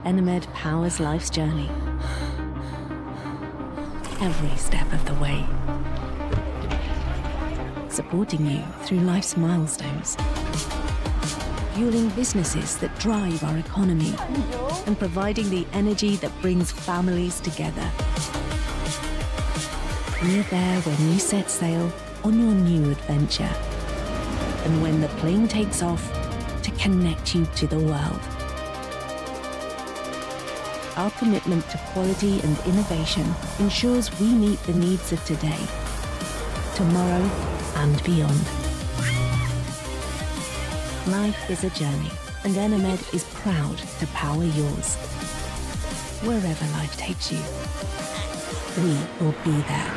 Enemed powers life's journey. Every step of the way. Supporting you through life's milestones. Fueling businesses that drive our economy. And providing the energy that brings families together. We're there when you set sail on your new adventure. And when the plane takes off to connect you to the world. Our commitment to quality and innovation ensures we meet the needs of today, tomorrow, and beyond. Life is a journey, and Enemed is proud to power yours. Wherever life takes you, we will be there.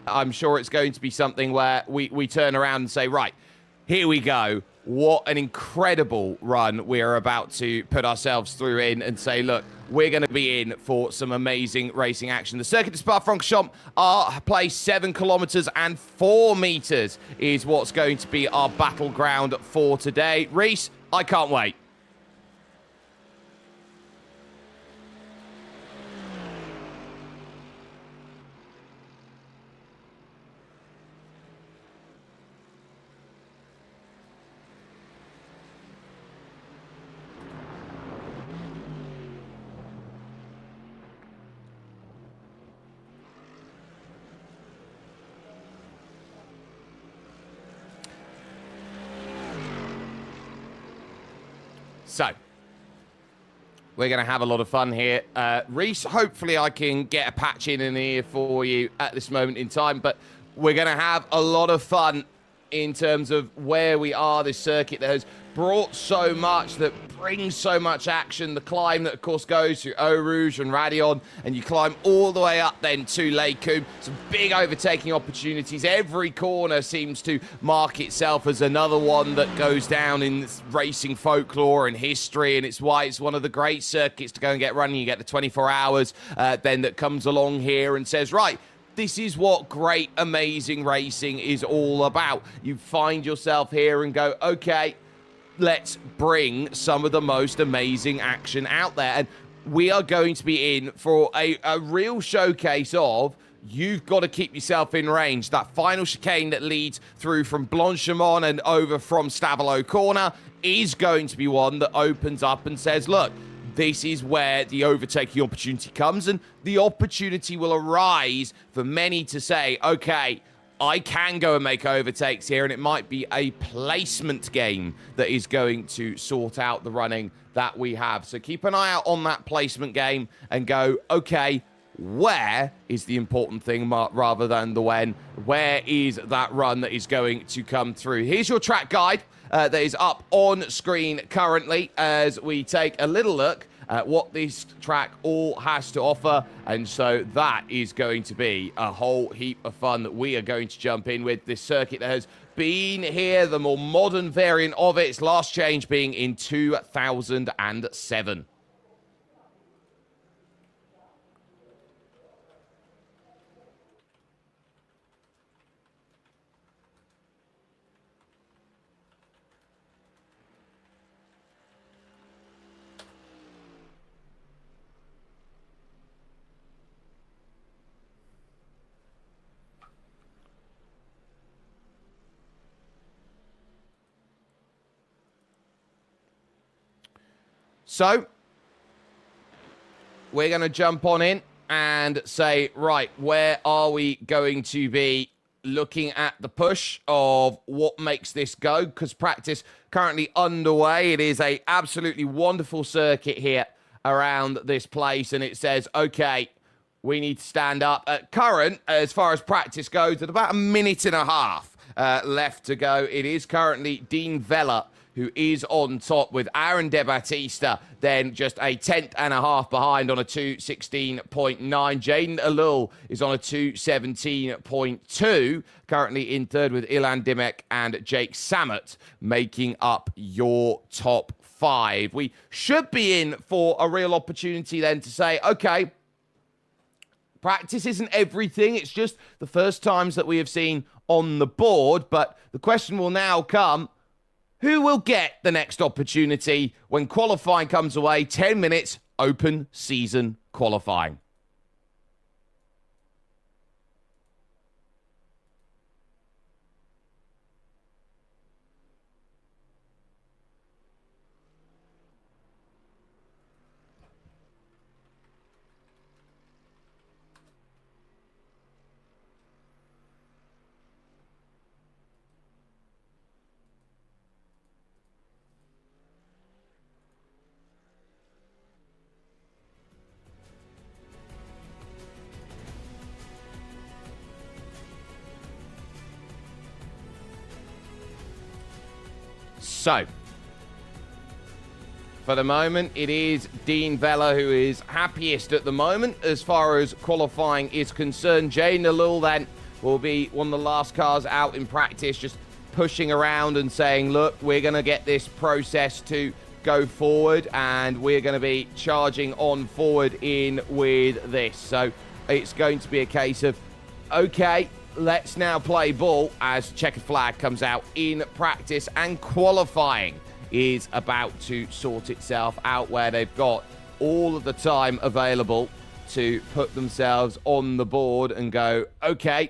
I'm sure it's going to be something where we turn around and say, right, here we go. What an incredible run we're about to put ourselves through in and say, look, we're going to be in for some amazing racing action. The Circuit de Spa-Francorchamps are placed 7 kilometers and 4 meters is what's going to be our battleground for today. Reese, I can't wait. So, we're going to have a lot of fun here. Reese, hopefully I can get a patch in here for you at this moment in time, but we're going to have a lot of fun in terms of where we are, this circuit that has brought so much, that brings so much action. The climb that, of course, goes through Eau Rouge and Radion, and you climb all the way up then to Les Combes. Some big overtaking opportunities. Every corner seems to mark itself as another one that goes down in racing folklore and history, and it's why it's one of the great circuits to go and get running. You get the 24 hours then that comes along here and says, right, this is what great, amazing racing is all about. You find yourself here and go, okay, let's bring some of the most amazing action out there. And we are going to be in for a real showcase of you've got to keep yourself in range. That final chicane that leads through from Blanchimont and over from Stavelot Corner is going to be one that opens up and says, look, this is where the overtaking opportunity comes, and the opportunity will arise for many to say, okay, I can go and make overtakes here, and it might be a placement game that is going to sort out the running that we have. So keep an eye out on that placement game and go, okay, where is the important thing rather than the when? Where is that run that is going to come through? Here's your track guide that is up on screen currently as we take a little look at what this track all has to offer. And so that is going to be a whole heap of fun that we are going to jump in with. This circuit that has been here, the more modern variant of it, its last change being in 2007. So, we're going to jump on in and say, right, where are we going to be looking at the push of what makes this go? Because practice currently underway. It is a absolutely wonderful circuit here around this place, and it says, okay, we need to stand up. At current, as far as practice goes, at about a minute and a half left to go. It is currently Dean Vella who is on top, with Aaron De Battista then just a tenth and a half behind on a 2:16.9. Jaden Alul is on a 2:17.2, currently in third with Ilan Dimek and Jake Samet making up your top 5. We should be in for a real opportunity then to say, okay, practice isn't everything. It's just the first times that we have seen on the board, but the question will now come, who will get the next opportunity when qualifying comes away? 10 minutes, open season qualifying. So, for the moment, it is Dean Vella who is happiest at the moment as far as qualifying is concerned. Jaden Alul then will be one of the last cars out in practice, just pushing around and saying, look, we're going to get this process to go forward, and we're going to be charging on forward in with this. So it's going to be a case of, okay, let's now play ball as checkered flag comes out in practice, and qualifying is about to sort itself out, where they've got all of the time available to put themselves on the board and go, okay,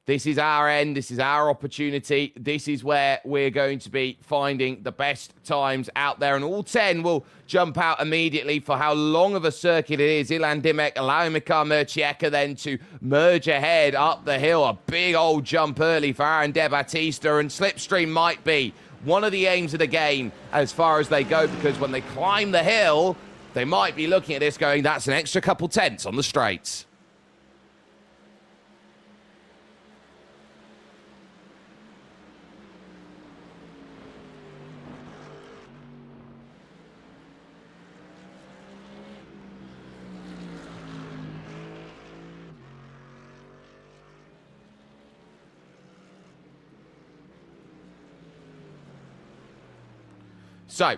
this is our end, this is our opportunity, this is where we're going to be finding the best times out there. And all 10 will jump out immediately for how long of a circuit it is. Ilan Dimek allowing Mikhail Murcieka then to merge ahead up the hill. A big old jump early for Aaron De Battista, and slipstream might be one of the aims of the game as far as they go, because when they climb the hill, they might be looking at this going, that's an extra couple tenths on the straights. So,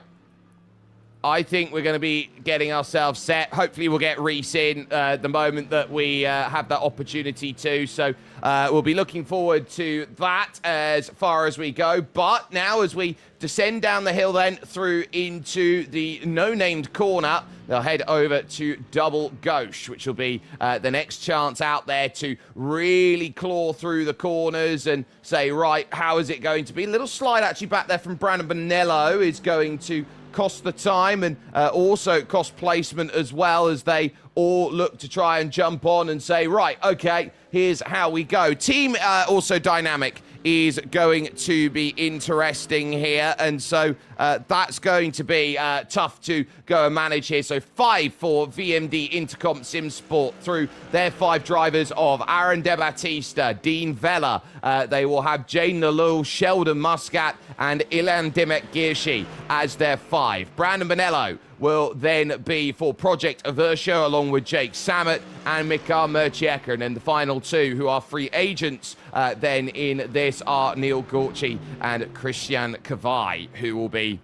I think we're going to be getting ourselves set. Hopefully we'll get Reese in the moment that we have that opportunity to. So we'll be looking forward to that as far as we go. But now as we descend down the hill then through into the no-named corner, they'll head over to Double Gauche, which will be the next chance out there to really claw through the corners and say, right, how is it going to be? A little slide actually back there from Brandon Bonello is going to cost the time, and also cost placement as well, as they all look to try and jump on and say, right, okay, here's how we go. Team also dynamic is going to be interesting here, and so that's going to be tough to go and manage here. So 5 for VMD Intercom Sim Sport through their 5 drivers of Aaron De Battista, Dean Vella. They will have Jane Nalul, Sheldon Muscat, and Ilan Dimek Girshi as their 5. Brandon Bonello will then be for Project Aversio, along with Jake Samet and Mikhail Murcieka. And then the final 2, who are free agents then in this, are Neil Gorchi and Christian Kavai, who will be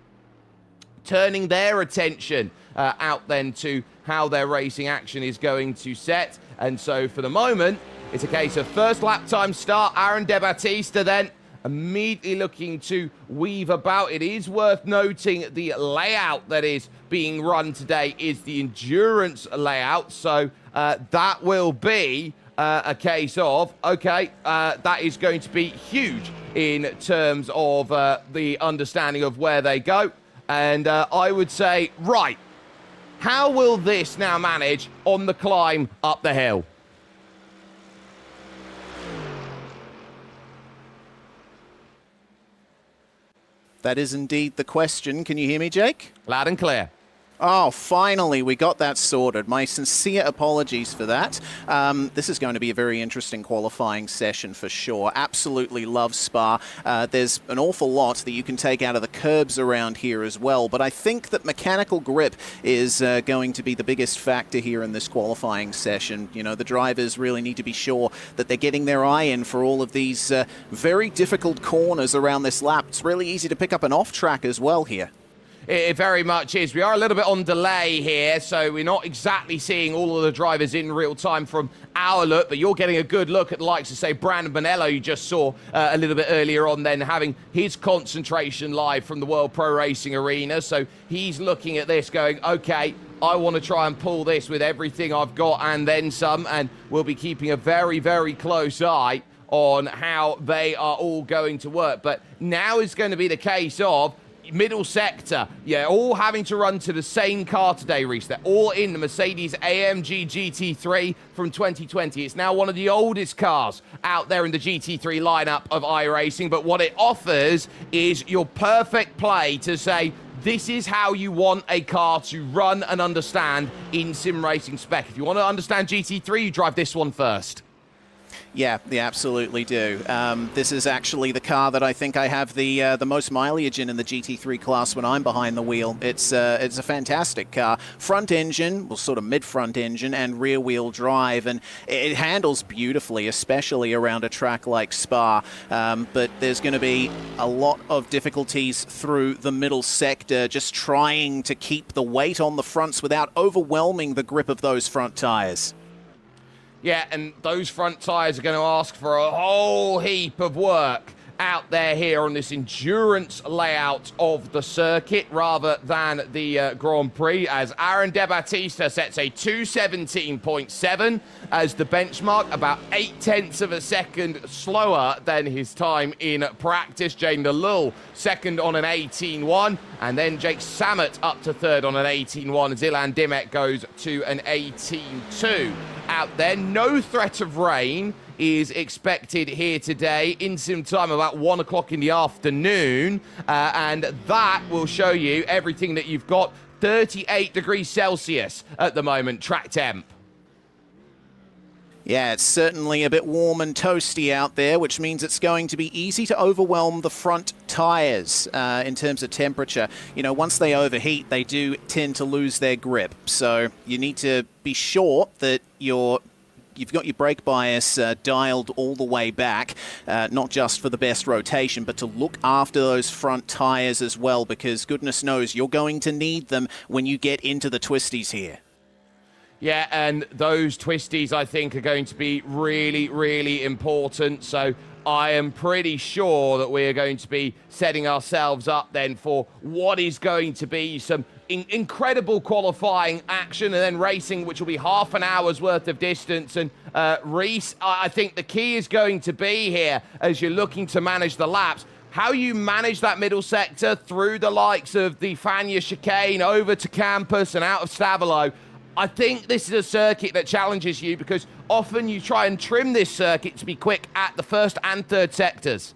turning their attention out then to how their racing action is going to set. And so for the moment, it's a case of first lap time start. Aaron De Battista then immediately looking to weave about. It is worth noting the layout that is being run today is the endurance layout. So that will be a case of, okay, that is going to be huge in terms of the understanding of where they go. And I would say, right, how will this now manage on the climb up the hill? That is indeed the question. Can you hear me, Jake? Loud and clear. Oh, finally, we got that sorted. My sincere apologies for that. This is going to be a very interesting qualifying session for sure. Absolutely love Spa. There's an awful lot that you can take out of the curbs around here as well, but I think that mechanical grip is going to be the biggest factor here in this qualifying session. You know, the drivers really need to be sure that they're getting their eye in for all of these very difficult corners around this lap. It's really easy to pick up an off-track as well here. It very much is. We are a little bit on delay here, so we're not exactly seeing all of the drivers in real time from our look, but you're getting a good look at the likes of, say, Brandon Bonello, you just saw a little bit earlier on, then having his concentration live from the World Pro Racing Arena. So he's looking at this going, okay, I want to try and pull this with everything I've got and then some, and we'll be keeping a very, very close eye on how they are all going to work. But now is going to be the case of middle sector, yeah, all having to run to the same car today, Reese. They're all in the Mercedes AMG GT3 from 2020. It's now one of the oldest cars out there in the GT3 lineup of iRacing, but what it offers is your perfect play to say, this is how you want a car to run and understand in sim racing spec. If you want to understand GT3, you drive this one first. Yeah, they absolutely do. This is actually the car that I think I have the most mileage in the GT3 class when I'm behind the wheel. It's a fantastic car. Front engine, well, sort of mid-front engine, and rear-wheel drive, and it handles beautifully, especially around a track like Spa. But there's going to be a lot of difficulties through the middle sector, just trying to keep the weight on the fronts without overwhelming the grip of those front tyres. Yeah, and those front tyres are going to ask for a whole heap of work out there here on this endurance layout of the circuit rather than the Grand Prix, as Aaron De Battista sets a 2:17.7 as the benchmark, about 0.8 of a second slower than his time in practice. Jane DeLille second on an 18.1, and then Jake Sammet up to third on an 18.1 as Ilan Dimek goes to an 18.2. Out there, no threat of rain is expected here today in sim time about 1 o'clock in the afternoon, and that will show you everything that you've got. 38 degrees Celsius at the moment, track temp. Yeah, it's certainly a bit warm and toasty out there, which means it's going to be easy to overwhelm the front tyres in terms of temperature. You know, once they overheat, they do tend to lose their grip. So you need to be sure that you've got your brake bias dialed all the way back, not just for the best rotation, but to look after those front tyres as well, because goodness knows you're going to need them when you get into the twisties here. Yeah, and those twisties, I think, are going to be really, really important. So I am pretty sure that we are going to be setting ourselves up then for what is going to be some incredible qualifying action and then racing, which will be half an hour's worth of distance. And Reese, I think the key is going to be here, as you're looking to manage the laps, how you manage that middle sector through the likes of the Fania chicane over to Campus and out of Stavolo. I think this is a circuit that challenges you, because often you try and trim this circuit to be quick at the first and third sectors.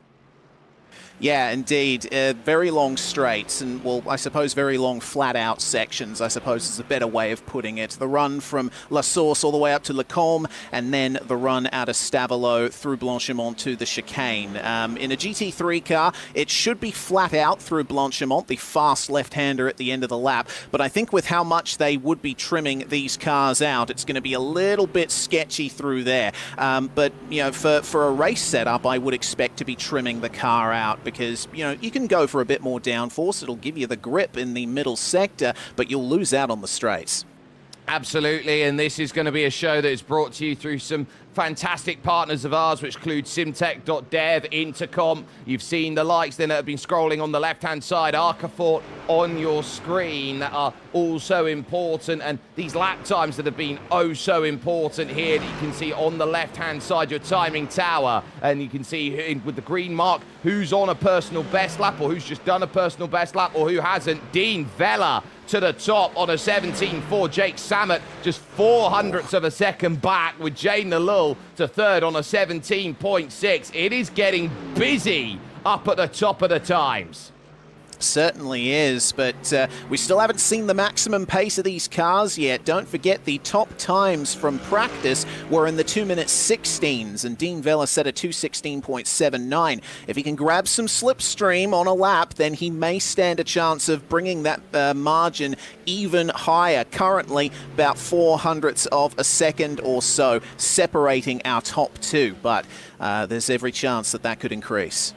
Yeah, indeed. Very long straights and, well, I suppose very long flat-out sections, I suppose is a better way of putting it. The run from La Source all the way up to Le Combe, and then the run out of Stavolo through Blanchimont to the chicane. In a GT3 car, it should be flat out through Blanchimont, the fast left-hander at the end of the lap. But I think with how much they would be trimming these cars out, it's going to be a little bit sketchy through there. But, you know, for a race setup, I would expect to be trimming the car out, because, you know, you can go for a bit more downforce. It'll give you the grip in the middle sector, but you'll lose out on the straights. Absolutely, and this is going to be a show that is brought to you through some fantastic partners of ours, which include Simtech.dev, Intercom. You've seen the likes then that have been scrolling on the left-hand side, Arcafort on your screen, that are also important, and these lap times that have been oh so important here, that you can see on the left-hand side, your timing tower, and you can see with the green mark who's on a personal best lap, or who's just done a personal best lap, or who hasn't. Dean Vella to the top on a 17.4. Jake Sammet just 0.04 of a second back, with Jane DeLille to third on a 17.6. It is getting busy up at the top of the times. Certainly is, but we still haven't seen the maximum pace of these cars yet. Don't forget, the top times from practice were in the 2:16s, and Dean Vella set a 2:16.79. If he can grab some slipstream on a lap, then he may stand a chance of bringing that margin even higher. Currently, about 0.04 of a second or so separating our top two, but there's every chance that that could increase.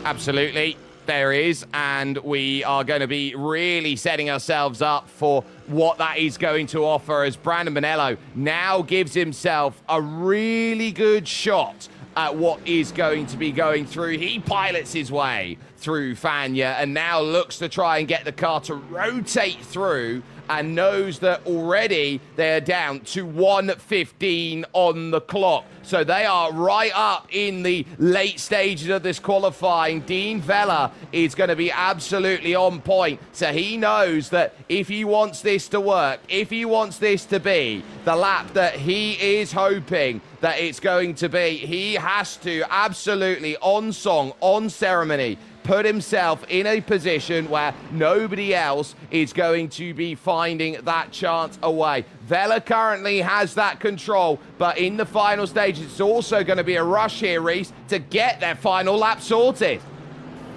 Absolutely. There is, and we are going to be really setting ourselves up for what that is going to offer, as Brandon Bonello now gives himself a really good shot at what is going to be going through. He pilots his way through Fania and now looks to try and get the car to rotate through, and knows that already they're down to 1:15 on the clock. So they are right up in the late stages of this qualifying. Dean Vella is going to be absolutely on point. So he knows that if he wants this to work, if he wants this to be the lap that he is hoping that it's going to be, he has to absolutely, on song, on ceremony, put himself in a position where nobody else is going to be finding that chance away. Vela currently has that control, but in the final stage, it's also going to be a rush here, Reese, to get their final lap sorted.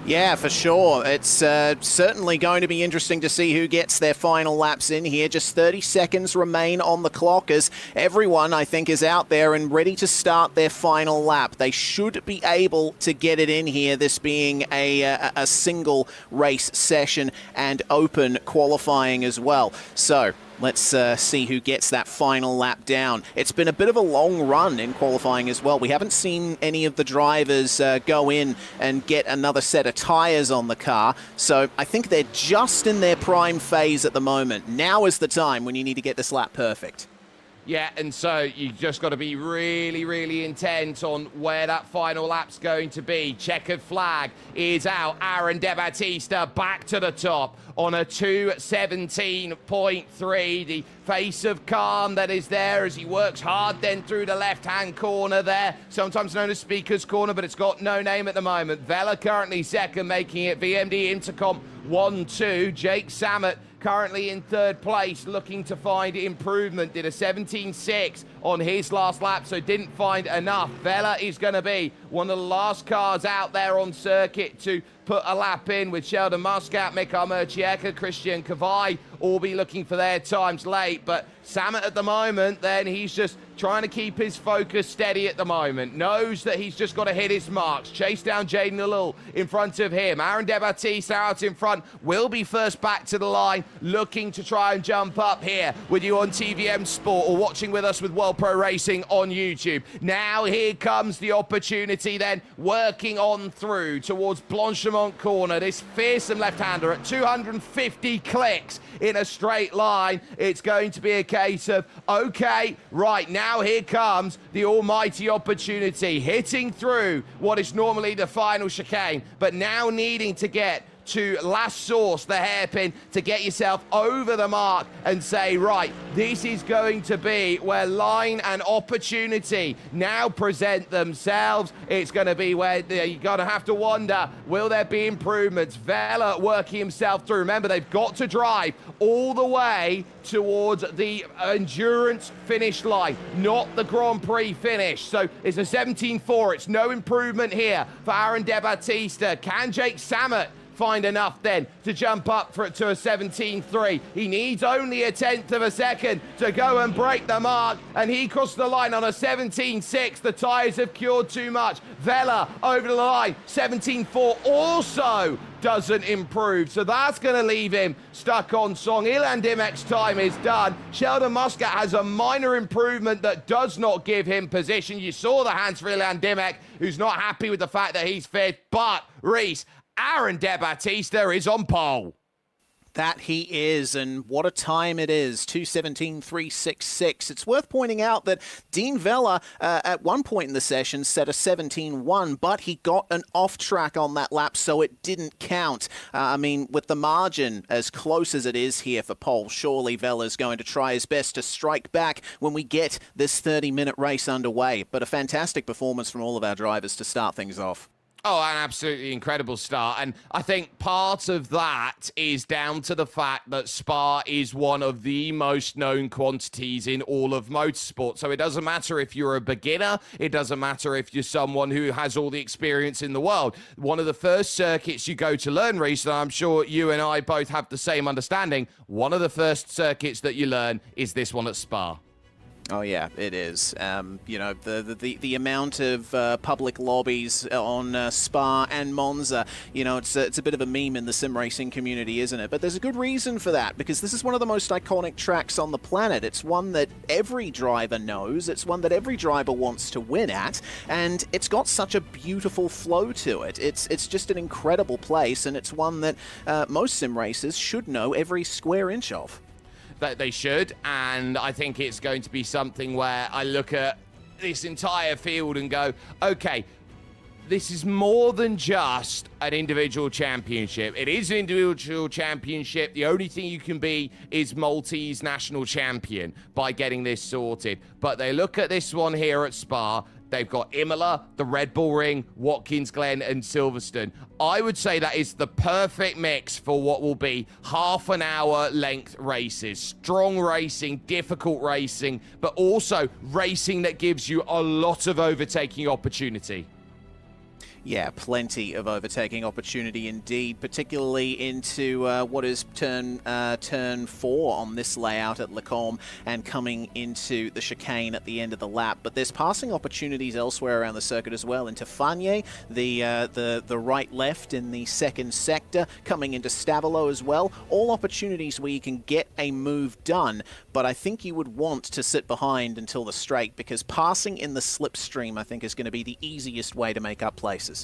Yeah, for sure. It's certainly going to be interesting to see who gets their final laps in here. Just 30 seconds remain on the clock as everyone, I think, is out there and ready to start their final lap. They should be able to get it in here, this being a single race session and open qualifying as well. So let's see who gets that final lap down. It's been a bit of a long run in qualifying as well. We haven't seen any of the drivers go in and get another set of tyres on the car. So I think they're just in their prime phase at the moment. Now is the time when you need to get this lap perfect. Yeah, and so you just got to be really, really intent on where that final lap's going to be. Checkered flag is out. Aaron De Battista back to the top on a 2:17.3. The face of calm that is there as he works hard then through the left-hand corner there, sometimes known as Speaker's Corner, but it's got no name at the moment. Vela currently second, making it VMD Intercom 1-2. Jake Samet currently in third place, looking to find improvement. Did a 17.6 on his last lap, so didn't find enough. Vela is going to be one of the last cars out there on circuit to put a lap in, with Sheldon Muscat, Mikael Murcieka, Christian Kavai all be looking for their times late. But Samet at the moment, then he's just trying to keep his focus steady at the moment. Knows that he's just got to hit his marks. Chase down Jaden Alul in front of him. Aaron De Battista out in front will be first back to the line, looking to try and jump up here with you on TVM Sport or watching with us with World Pro Racing on YouTube. Now here comes the opportunity then, working on through towards Blanchimont Corner. This fearsome left-hander at 250 clicks in a straight line. It's going to be a case of, okay, right, now here comes the almighty opportunity, hitting through what is normally the final chicane, but now needing to get to last source, the hairpin, to get yourself over the mark and say, right, this is going to be where line and opportunity now present themselves. It's going to be where you're going to have to wonder, will there be improvements? Vela working himself through. Remember, they've got to drive all the way towards the endurance finish line, not the Grand Prix finish. So it's a 17.4. It's no improvement here for Aaron De Battista. Can Jake Samet find enough then to jump up to a 17.3? He needs only a 1/10 of a second to go and break the mark, and he crossed the line on a 17.6. The tyres have cured too much. Vela over the line, 17.4 also doesn't improve, so that's going to leave him stuck on song. Ilan Dimek's time is done. Sheldon Muscat has a minor improvement that does not give him position. You saw the hands for Ilan Dimek, who's not happy with the fact that he's fifth, but Reese, Aaron De Battista is on pole. That he is, and what a time it is, 2:17.366. It's worth pointing out that Dean Vela at one point in the session set a 17.1, but he got an off track on that lap, so it didn't count. I mean, with the margin as close as it is here for pole, surely Vela's going to try his best to strike back when we get this 30-minute race underway. But a fantastic performance from all of our drivers to start things off. Oh, an absolutely incredible start. And I think part of that is down to the fact that Spa is one of the most known quantities in all of motorsport. So it doesn't matter if you're a beginner. It doesn't matter if you're someone who has all the experience in the world. One of the first circuits you go to learn, Reese, and I'm sure you and I both have the same understanding, one of the first circuits that you learn is this one at Spa. Oh yeah, it is. You know, the amount of public lobbies on Spa and Monza, you know, it's a bit of a meme in the sim racing community, isn't it? But there's a good reason for that, because this is one of the most iconic tracks on the planet. It's one that every driver knows. It's one that every driver wants to win at, and it's got such a beautiful flow to it. It's just an incredible place, and it's one that most sim racers should know every square inch of. That they should, and I think it's going to be something where I look at this entire field and go, okay, this is more than just an individual championship. It is an individual championship. The only thing you can be is Maltese national champion by getting this sorted. But they look at this one here at Spa. They've got Imola, the Red Bull Ring, Watkins Glen, and Silverstone. I would say that is the perfect mix for what will be half-an-hour length races. Strong racing, difficult racing, but also racing that gives you a lot of overtaking opportunity. Yeah, plenty of overtaking opportunity indeed, particularly into what is turn 4 on this layout at Lacombe and coming into the chicane at the end of the lap. But there's passing opportunities elsewhere around the circuit as well, into Fagnes, the right-left in the second sector, coming into Stavelo as well. All opportunities where you can get a move done, but I think you would want to sit behind until the straight, because passing in the slipstream, I think, is going to be the easiest way to make up places.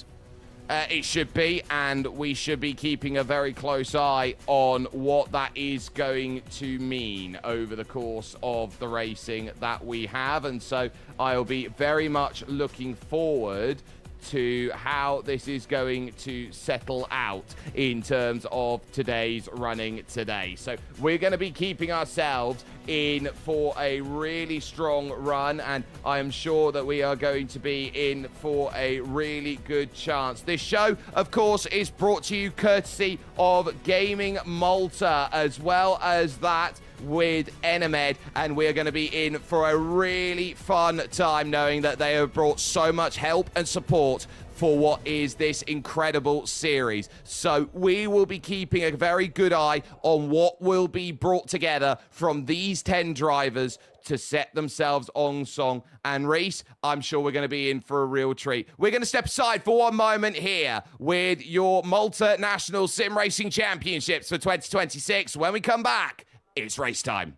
It should be, and we should be keeping a very close eye on what that is going to mean over the course of the racing that we have. And so I'll be very much looking forward to how this is going to settle out in terms of today's running today. So we're going to be keeping ourselves in for a really strong run, and I am sure that we are going to be in for a really good chance. This show, of course, is brought to you courtesy of Gaming Malta, as well as that with Enemed, and we're going to be in for a really fun time knowing that they have brought so much help and support for what is this incredible series. So we will be keeping a very good eye on what will be brought together from these 10 drivers to set themselves on song. And Reese, I'm sure we're going to be in for a real treat. We're going to step aside for one moment here with your Malta National Sim Racing Championships for 2026. When we come back, it's race time.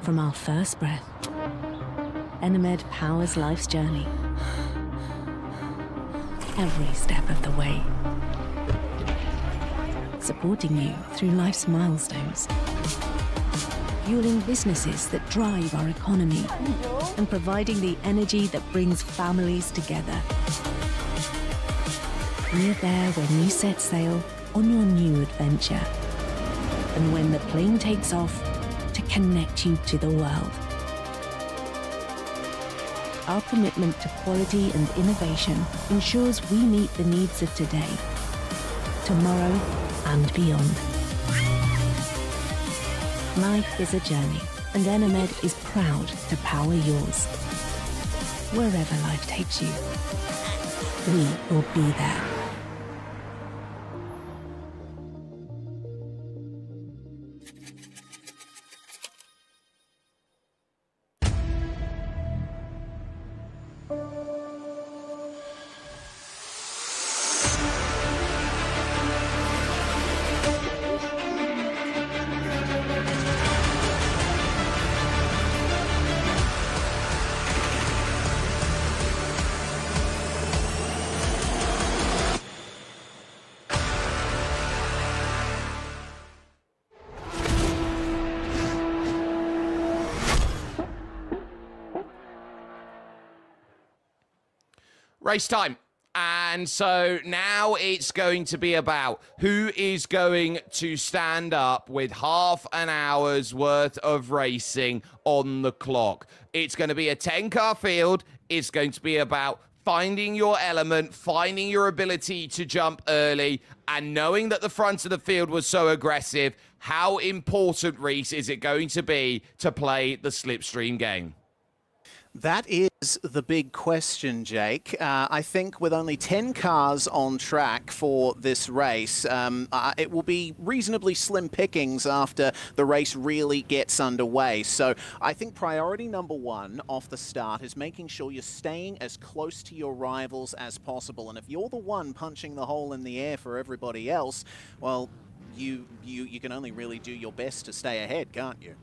From our first breath, Enemed powers life's journey. Every step of the way. Supporting you through life's milestones. Fueling businesses that drive our economy. And providing the energy that brings families together. We're there when you set sail on your new adventure. And when the plane takes off, to connect you to the world. Our commitment to quality and innovation ensures we meet the needs of today, tomorrow, and beyond. Life is a journey, and Enemed is proud to power yours. Wherever life takes you, we will be there. Race time. And so now it's going to be about who is going to stand up with half an hour's worth of racing on the clock. It's going to be a 10-car field. It's going to be about finding your element, finding your ability to jump early, and knowing that the front of the field was so aggressive. How important, Reese, is it going to be to play the slipstream game? That is the big question, Jake. I think with only 10 cars on track for this race, it will be reasonably slim pickings after the race really gets underway. So I think priority number one off the start is making sure you're staying as close to your rivals as possible. And if you're the one punching the hole in the air for everybody else, well, you can only really do your best to stay ahead, can't you?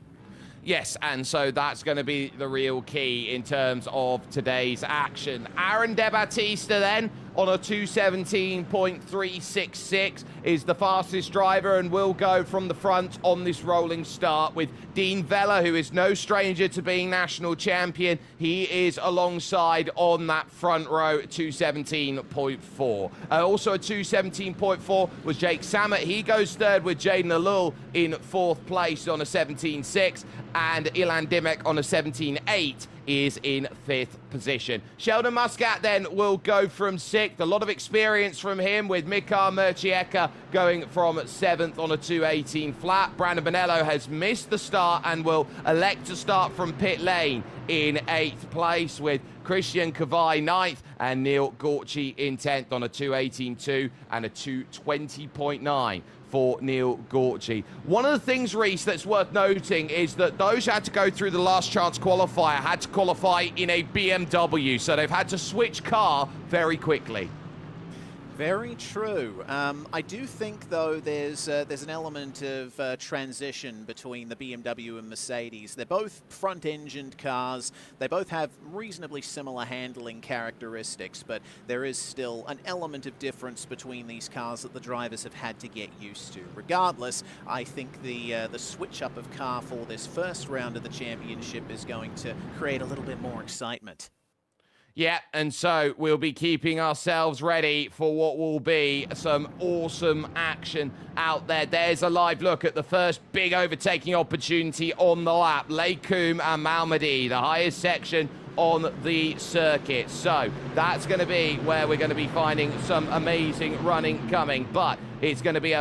Yes, and so that's going to be the real key in terms of today's action. Aaron De Battista then on a 2:17.366 is the fastest driver and will go from the front on this rolling start with Dean Vella, who is no stranger to being national champion. He is alongside on that front row at 2:17.4. Also a 2:17.4 was Jake Samet. He goes third with Jaden Alul in fourth place on a 17.6, and Ilan Dimek on a 17.8 is in fifth position. Sheldon Muscat then will go from sixth. A lot of experience from him with Mikhail Murchieka going from seventh on a 2:18 flat. Brandon Bonello has missed the start and will elect to start from pit lane in eighth place, with Christian Kavai ninth and Neil Gorchi in 10th on a 2:18.2 and a 2:20.9 for Neil Gorchi. One of the things, Reese, that's worth noting is that those who had to go through the last chance qualifier had to qualify in a BMW, so they've had to switch car very quickly. Very true. I do think, though, there's an element of transition between the BMW and Mercedes. They're both front-engined cars. They both have reasonably similar handling characteristics, but there is still an element of difference between these cars that the drivers have had to get used to. Regardless, I think the switch-up of car for this first round of the championship is going to create a little bit more excitement. Yeah, and so we'll be keeping ourselves ready for what will be some awesome action out there. There's a live look at the first big overtaking opportunity on the lap. Lakoum and Malmedy, the highest section on the circuit. So that's going to be where we're going to be finding some amazing running coming. But it's going to be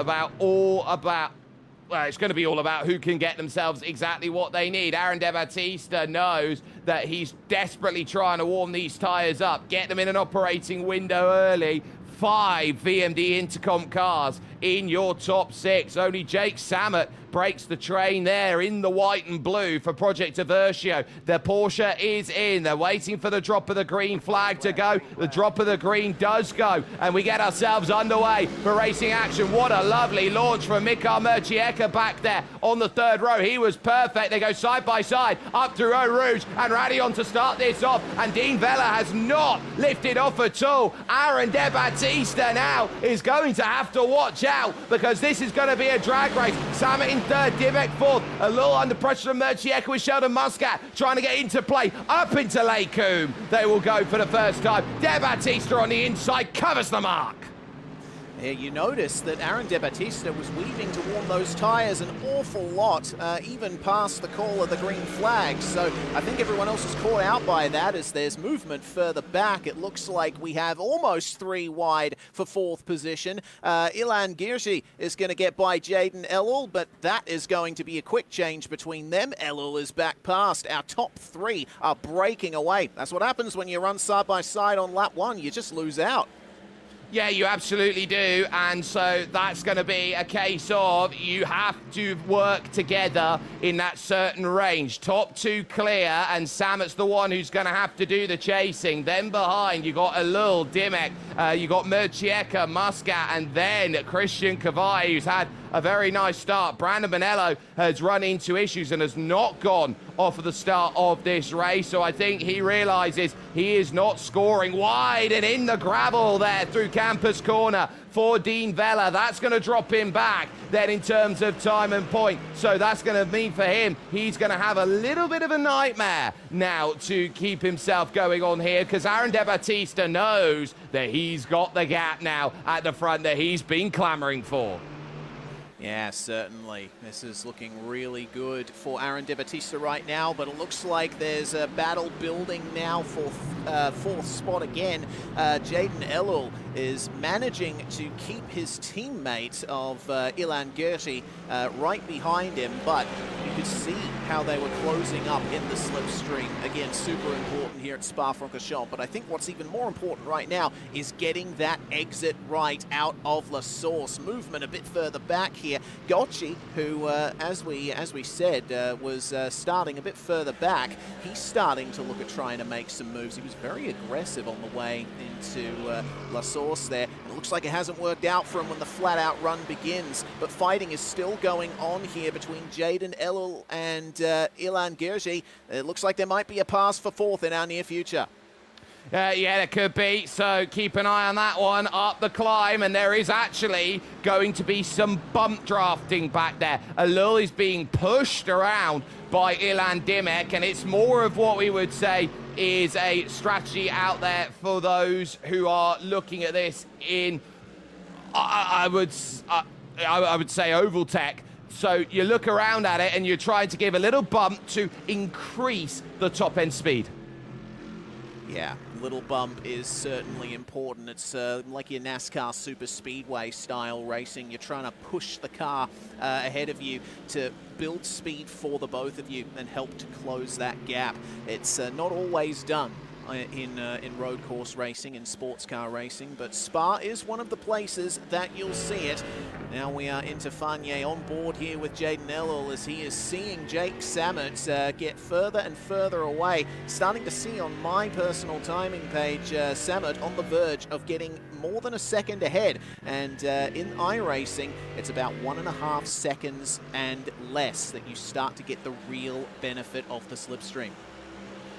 it's going to be all about who can get themselves exactly what they need. Aaron De Battista knows that he's desperately trying to warm these tyres up, get them in an operating window early. 5 VMD Intercom cars in your top 6. Only Jake Samet breaks the train there in the white and blue for Project Aversio. The Porsche is in. They're waiting for the drop of the green flag to go. The drop of the green does go, and we get ourselves underway for racing action. What a lovely launch from Mikhail Murchieka back there on the third row. He was perfect. They go side by side up through Eau Rouge and Radion to start this off, and Dean Vella has not lifted off at all. Aaron De Battista now is going to have to watch out, because this is going to be a drag race. Samet in third, Dimek fourth. A little under pressure from Murchieka with Sheldon Muscat trying to get into play up into Lakoum. They will go for the first time. De Battista on the inside covers the mark. Yeah, you notice that Aaron De Battista was weaving to warm those tyres an awful lot, even past the call of the green flag. So I think everyone else is caught out by that as there's movement further back. It looks like we have almost 3 wide for 4th position. Ilan Girji is going to get by Jaden Elul, but that is going to be a quick change between them. Elul is back past. Our top 3 are breaking away. That's what happens when you run side by side on lap 1. You just lose out. Yeah, you absolutely do, and so that's going to be a case of you have to work together in that certain range. Top 2 clear, and Samet's the one who's going to have to do the chasing. Then behind, you got Alul, Dimek, you got Murchieka, Muscat, and then Christian Kavai, who's had a very nice start. Brandon Bonello has run into issues and has not gone off of the start of this race, so I think he realizes he is not scoring wide and in the gravel there through Campus Corner for Dean Vella. That's going to drop him back then in terms of time and point, so that's going to mean for him he's going to have a little bit of a nightmare now to keep himself going on here, because Aaron De Battista knows that he's got the gap now at the front that he's been clamoring for. Yeah, certainly. This is looking really good for Aaron De Battista right now, but it looks like there's a battle building now for 4th spot again. Jaden Elul is managing to keep his teammate of Ilan Gerti right behind him, but you could see how they were closing up in the slipstream. Again, super important here at Spa-Francorchamps, but I think what's even more important right now is getting that exit right out of La Source. Movement a bit further back here. here. Gotchi, who, as we said, was starting a bit further back. He's starting to look at trying to make some moves. He was very aggressive on the way into La Source there. It looks like it hasn't worked out for him when the flat-out run begins, but fighting is still going on here between Jaden Elul and Ilan Gergi. It looks like there might be a pass for fourth in our near future. Yeah, there could be, so keep an eye on that one up the climb, and there is actually going to be some bump drafting back there. Elul is being pushed around by Ilan Dimek, and it's more of what we would say is a strategy out there for those who are looking at this in, I would say, oval tech. So you look around at it and you're trying to give a little bump to increase the top end speed. Yeah, little bump is certainly important. It's like your NASCAR super speedway style racing. You're trying to push the car ahead of you to build speed for the both of you and help to close that gap. It's not always done in road course racing and sports car racing, but Spa is one of the places that you'll see it. Now we are into Fanye on board here with Jaden Elul as he is seeing Jake Samet get further and further away. Starting to see on my personal timing page Samet on the verge of getting more than a second ahead, and in iRacing it's about 1.5 seconds and less that you start to get the real benefit of the slipstream.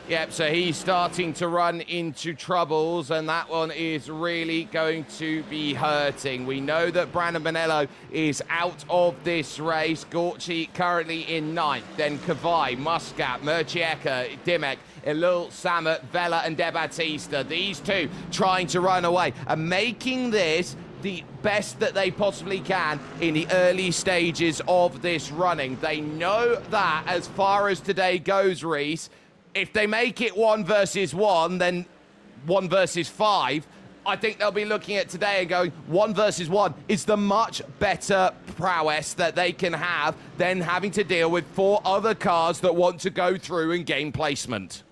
Yep, so he's starting to run into troubles, and that one is really going to be hurting. We know that Brandon Bonello is out of this race. Gorchi currently in 9th, then Kavai, Muscat, Murchieka, Dimek, Elul, Samet, Vela, and De Batista. These two trying to run away and making this the best that they possibly can in the early stages of this running. They know that as far as today goes, Reese, if they make it 1 versus 1, then 1 versus 5, I think they'll be looking at today and going, 1 versus 1 is the much better prowess that they can have than having to deal with 4 other cars that want to go through and gain placement.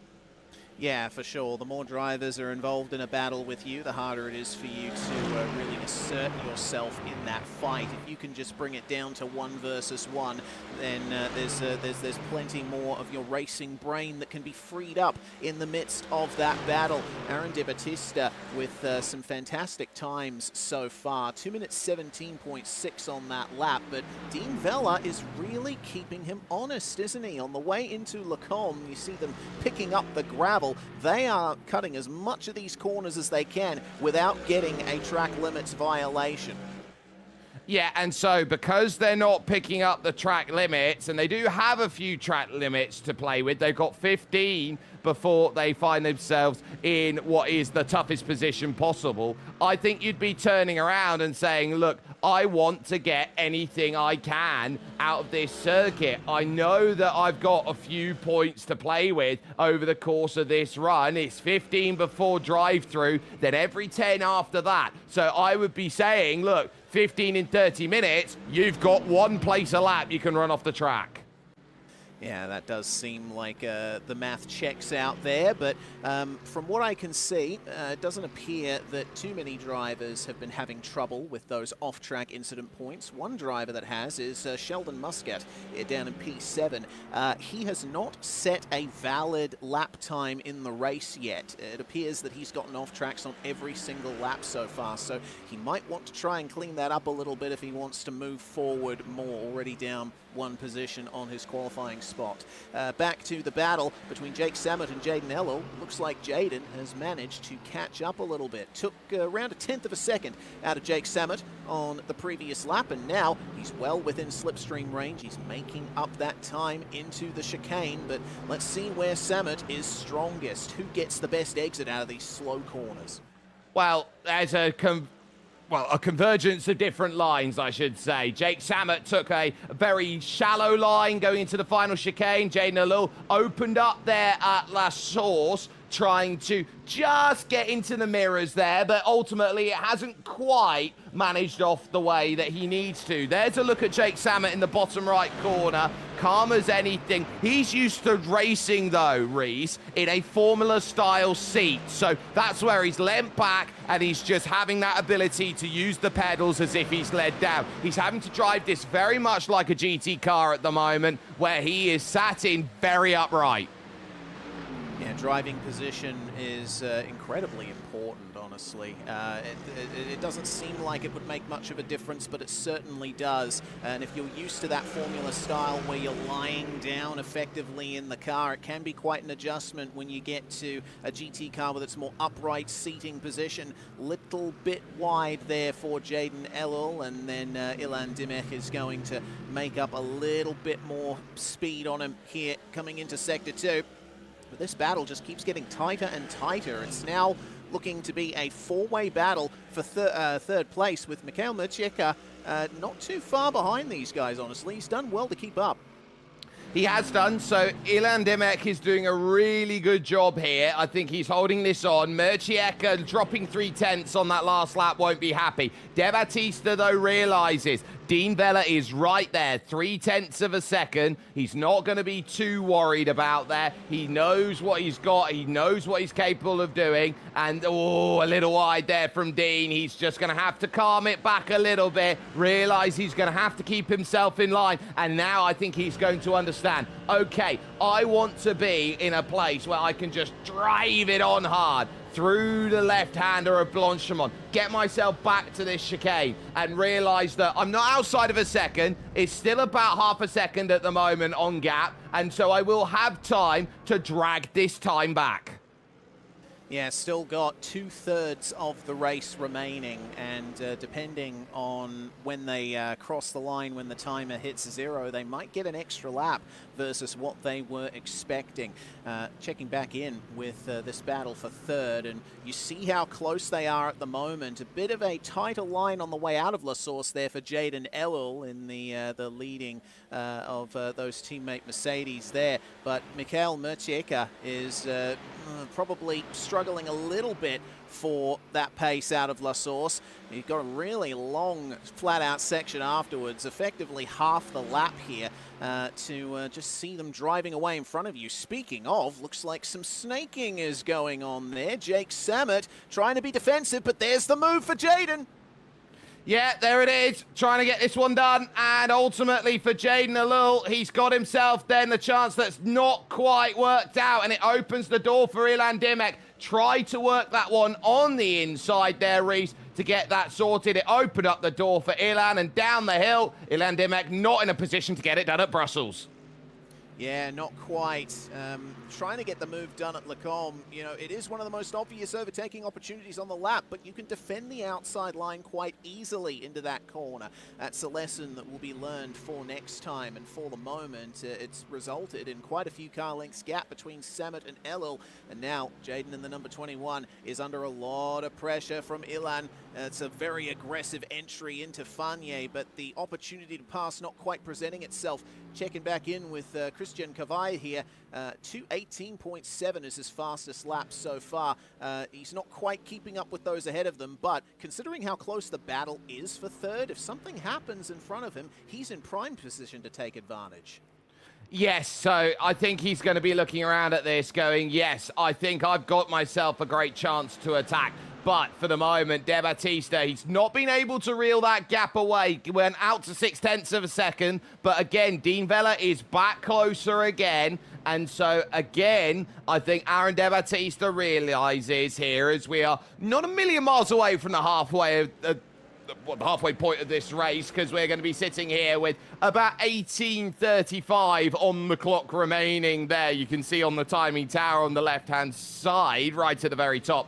Yeah, for sure. The more drivers are involved in a battle with you, the harder it is for you to really assert yourself in that fight. If you can just bring it down to 1 versus 1, then there's plenty more of your racing brain that can be freed up in the midst of that battle. Aaron De Batista with some fantastic times so far. 2 minutes 17.6 on that lap, but Dean Vela is really keeping him honest, isn't he? On the way into Lacombe, you see them picking up the gravel. They are cutting as much of these corners as they can without getting a track limits violation. Yeah, and so because they're not picking up the track limits, and they do have a few track limits to play with, they've got 15 before they find themselves in what is the toughest position possible. I think you'd be turning around and saying, look, I want to get anything I can out of this circuit. I know that I've got a few points to play with over the course of this run. It's 15 before drive-through, then every 10 after that. So I would be saying, look, 15 in 30 minutes, you've got 1 place a lap you can run off the track. Yeah, that does seem like the math checks out there, but from what I can see, it doesn't appear that too many drivers have been having trouble with those off-track incident points. One driver that has is Sheldon Muscat down in P7. He has not set a valid lap time in the race yet. It appears that he's gotten off tracks on every single lap so far, so he might want to try and clean that up a little bit if he wants to move forward more, already down 1 position on his qualifying spot. Back to the battle between Jake Samet and Jaden Elul. Looks like Jaden has managed to catch up a little bit. Took around 1/10 of a second out of Jake Samet on the previous lap, and now he's well within slipstream range. He's making up that time into the chicane, but let's see where Samet is strongest. Who gets the best exit out of these slow corners? Well, there's a convergence of different lines, I should say. Jake Samet took a very shallow line going into the final chicane. Jaden Elul opened up there at La Source, trying to just get into the mirrors there, but ultimately it hasn't quite managed off the way that he needs to. There's a look at Jake Samet in the bottom right corner, calm as anything. He's used to racing though, Reese, in a Formula style seat, so that's where he's leant back and he's just having that ability to use the pedals as if he's led down. He's having to drive this very much like a GT car at the moment, where he is sat in very upright. Yeah, driving position is incredibly important, honestly. It doesn't seem like it would make much of a difference, but it certainly does. And if you're used to that Formula style where you're lying down effectively in the car, it can be quite an adjustment when you get to a GT car with its more upright seating position. Little bit wide there for Jaden Ellul, and then Ilan Dimech is going to make up a little bit more speed on him here coming into Sector 2. But this battle just keeps getting tighter and tighter. It's now looking to be a four-way battle for third place, with Mikhail Murchika not too far behind these guys, honestly. He's done well to keep up. He has done, so Ilan Dimech is doing a really good job here. I think he's holding this on. Murchika dropping 3/10 on that last lap won't be happy. De Battista, though, realises Dean Vella is right there, 0.3 of a second. He's not going to be too worried about that. He knows what he's got. He knows what he's capable of doing. And, oh, a little wide there from Dean. He's just going to have to calm it back a little bit, realise he's going to have to keep himself in line. And now I think he's going to understand, okay, I want to be in a place where I can just drive it on hard through the left-hander of Blanchimont, get myself back to this chicane and realise that I'm not outside of a second. It's still about half a second at the moment on gap, and so I will have time to drag this time back. Yeah, still got 2/3 of the race remaining, and depending on when they cross the line, when the timer hits 0, they might get an extra lap versus what they were expecting. Checking back in with this battle for third, and you see how close they are at the moment. A bit of a tighter line on the way out of La Source there for Jaden Ellul in the leading of those teammate Mercedes there, but Mikhail Murchika is probably struggling a little bit for that pace out of La Source. You've got a really long flat-out section afterwards, effectively half the lap here, to just see them driving away in front of you. Speaking of, looks like some snaking is going on there. Jake Samet trying to be defensive, but there's the move for Jaden. Yeah, there it is, trying to get this one done, and ultimately for Jaden Ellul, he's got himself then the chance that's not quite worked out, and it opens the door for Ilan Dimech. Try to work that one on the inside there, Reese, to get that sorted. It opened up the door for Ilan, and down the hill, Ilan Dimech not in a position to get it done at Brussels. Yeah, not quite. Trying to get the move done at Lecombe. You know, it is one of the most obvious overtaking opportunities on the lap, but you can defend the outside line quite easily into that corner. That's a lesson that will be learned for next time, and for the moment, it's resulted in quite a few car lengths gap between Samet and Ellul, and now Jaden in the number 21 is under a lot of pressure from Ilan. It's a very aggressive entry into Fagné, but the opportunity to pass not quite presenting itself. Checking back in with Christian Cavai here. 2:18.7 is his fastest lap so far. He's not quite keeping up with those ahead of them, but considering how close the battle is for third, if something happens in front of him, he's in prime position to take advantage. Yes, so I think he's going to be looking around at this going, yes, I think I've got myself a great chance to attack. But for the moment, De Battista, he's not been able to reel that gap away. He went out to 0.6 of a second. But again, Dean Vella is back closer again. And so, again, I think Aaron De Battista realises here, as we are not a million miles away from the halfway point of this race, because we're going to be sitting here with about 18:35 on the clock remaining there. You can see on the timing tower on the left-hand side, right at the very top.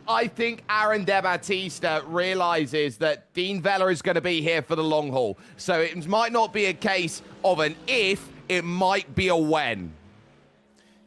I think Aaron De Battista realises that Dean Vella is going to be here for the long haul. So it might not be a case of an if, it might be a when.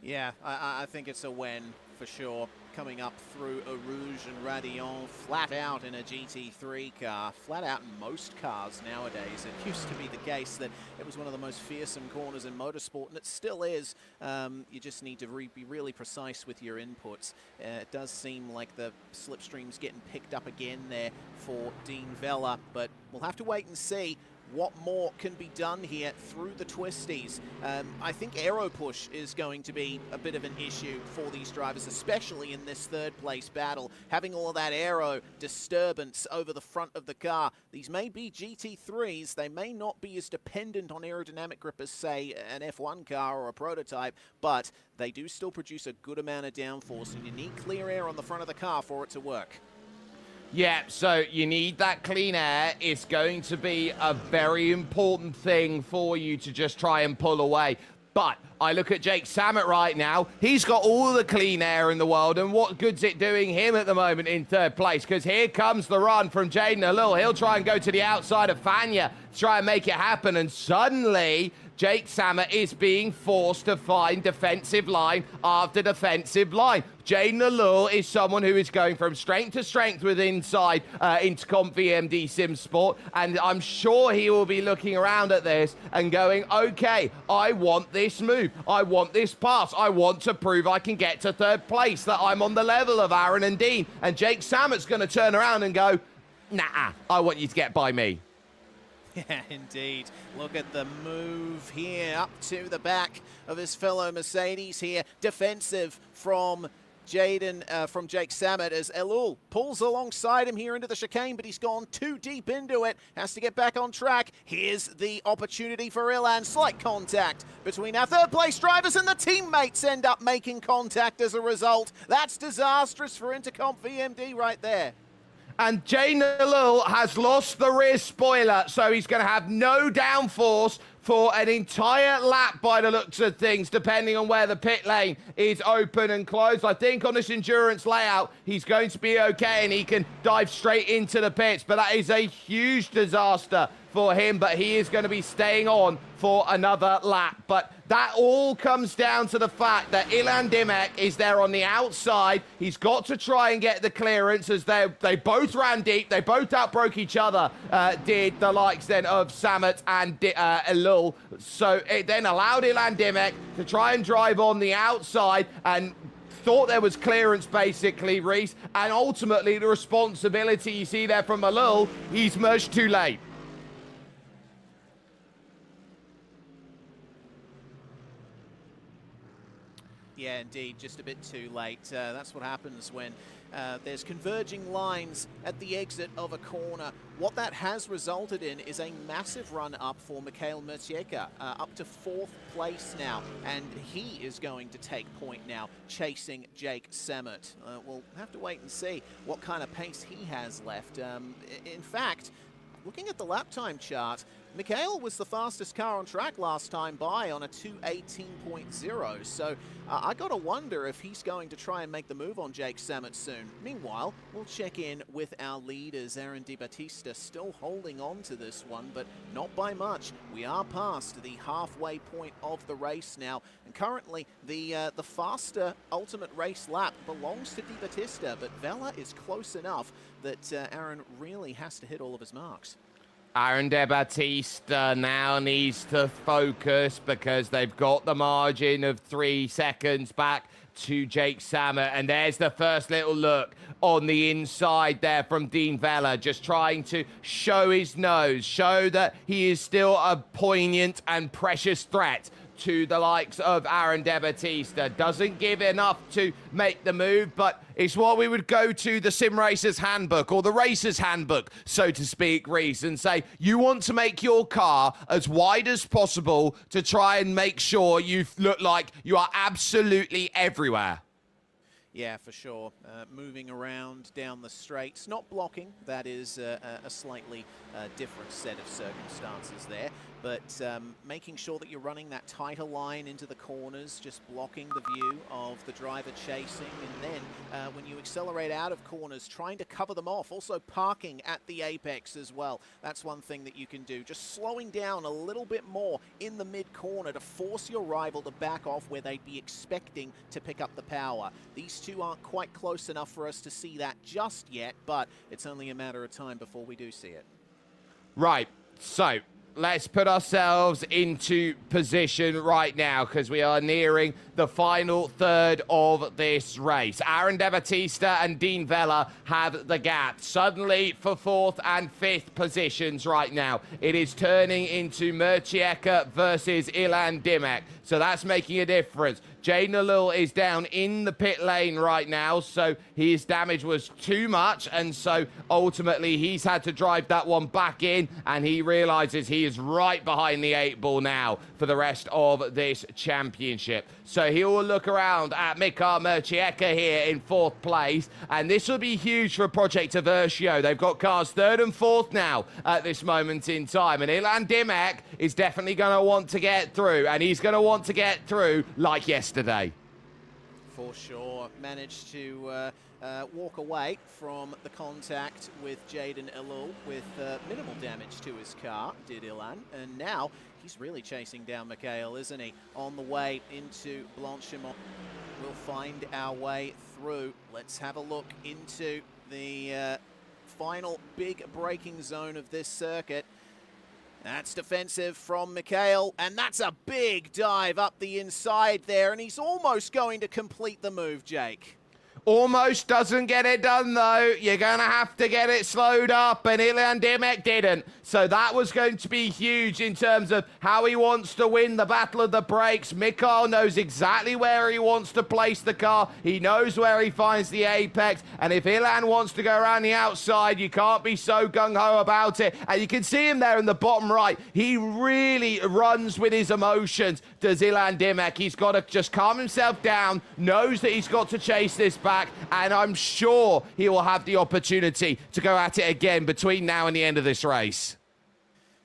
Yeah, I think it's a when for sure. coming up through Eau Rouge and Radillon, flat out in a GT3 car, flat out in most cars nowadays. It used to be the case that it was one of the most fearsome corners in motorsport, and it still is. You just need to be really precise with your inputs. It does seem like the slipstream's getting picked up again there for Dean Vella, but we'll have to wait and see what more can be done here through the twisties. I think aero push is going to be a bit of an issue for these drivers, especially in this third place battle. Having all of that aero disturbance over the front of the car. These may be GT3s. They may not be as dependent on aerodynamic grip as, say, an F1 car or a prototype, but they do still produce a good amount of downforce, and you need clear air on the front of the car for it to work. Yeah, so you need that clean air. It's going to be a very important thing for you to just try and pull away. But I look at Jake Sammet right now. He's got all the clean air in the world, and what good's it doing him at the moment in third place? Because here comes the run from Jaden Alul. He'll try and go to the outside of Fanya to try and make it happen, and suddenly Jake Sammet is being forced to find defensive line after defensive line. Jaden Alul is someone who is going from strength to strength with inside Intercom VMD Sim Sport, and I'm sure he will be looking around at this and going, okay, I want this move. I want this pass. I want to prove I can get to third place, that I'm on the level of Aaron and Dean. And Jake Sammet's going to turn around and go, nah, I want you to get by me. Yeah, indeed. Look at the move here up to the back of his fellow Mercedes here. Defensive from Jake Sammet as Alul pulls alongside him here into the chicane, but he's gone too deep into it. Has to get back on track. Here's the opportunity for Ilan. Slight contact between our third place drivers, and the teammates end up making contact as a result. That's disastrous for Intercom VMD right there. And Jaden Alul has lost the rear spoiler, so he's going to have no downforce for an entire lap by the looks of things, depending on where the pit lane is open and closed. I think on this endurance layout, he's going to be okay and he can dive straight into the pits, but that is a huge disaster for him, but he is going to be staying on for another lap. But that all comes down to the fact that Ilan Dimek is there on the outside. He's got to try and get the clearance as they both ran deep. They both outbroke each other, did the likes then of Sammet and Alul. So it then allowed Ilan Dimek to try and drive on the outside and thought there was clearance, basically, Reese. And ultimately, the responsibility you see there from Alul, he's merged too late. Yeah, indeed, just a bit too late. That's what happens when there's converging lines at the exit of a corner. What that has resulted in is a massive run up for Mikhail Mertieka, up to 4th place now, and he is going to take point now, chasing Jake Sammet. We'll have to wait and see what kind of pace he has left. In fact, looking at the lap time chart, Mikhail was the fastest car on track last time by on a 2:18.0, so I gotta wonder if he's going to try and make the move on Jake Sammet soon. Meanwhile, we'll check in with our leaders. Aaron Di Battista still holding on to this one, but not by much. We are past the halfway point of the race now, and currently the faster ultimate race lap belongs to Di Battista, but Vella is close enough that Aaron really has to hit all of his marks. Aaron De Battista now needs to focus because they've got the margin of 3 seconds back to Jake Sammet. And there's the first little look on the inside there from Dean Vella, just trying to show his nose, show that he is still a poignant and precious threat to the likes of Aaron De Battista. Doesn't give enough to make the move, but it's what we would go to the sim racer's handbook, or the racer's handbook, so to speak, Reese, and say you want to make your car as wide as possible to try and make sure you look like you are absolutely everywhere. Yeah, for sure. Moving around down the straights, not blocking. That is a slightly different set of circumstances there. But making sure that you're running that tighter line into the corners, just blocking the view of the driver chasing. And then when you accelerate out of corners, trying to cover them off. Also parking at the apex as well. That's one thing that you can do. Just slowing down a little bit more in the mid-corner to force your rival to back off where they'd be expecting to pick up the power. These These two aren't quite close enough for us to see that just yet, but it's only a matter of time before we do see it. Right, so let's put ourselves into position right now because we are nearing the final third of this race. Aaron De Battista and Dean Vella have the gap. Suddenly, for 4th and 5th positions right now, it is turning into Murcieka versus Ilan Dimek. So that's making a difference. Jaden Alul is down in the pit lane right now, so his damage was too much, and so ultimately he's had to drive that one back in, and he realizes he is right behind the 8 ball now for the rest of this championship. So he will look around at Mikhail Murcieka here in 4th place, and this will be huge for Project Aversio. They've got cars 3rd and 4th now at this moment in time, and Ilan Dimek is definitely going to want to get through, and he's going to want to get through like yesterday. For sure. Managed to walk away from the contact with Jaden Alul with minimal damage to his car, did Ilan. And now he's really chasing down Mikhail, isn't he? On the way into Blanchimont. We'll find our way through. Let's have a look into the final big braking zone of this circuit. That's defensive from Mikhail, and that's a big dive up the inside there, and he's almost going to complete the move, Jake. Almost doesn't get it done, though. You're going to have to get it slowed up, and Ilan Dimek didn't. So that was going to be huge in terms of how he wants to win the battle of the brakes. Mikhail knows exactly where he wants to place the car. He knows where he finds the apex, and if Ilan wants to go around the outside, you can't be so gung-ho about it. And you can see him there in the bottom right. He really runs with his emotions, does Ilan Dimek. He's got to just calm himself down, knows that he's got to chase this back, and I'm sure he will have the opportunity to go at it again between now and the end of this race.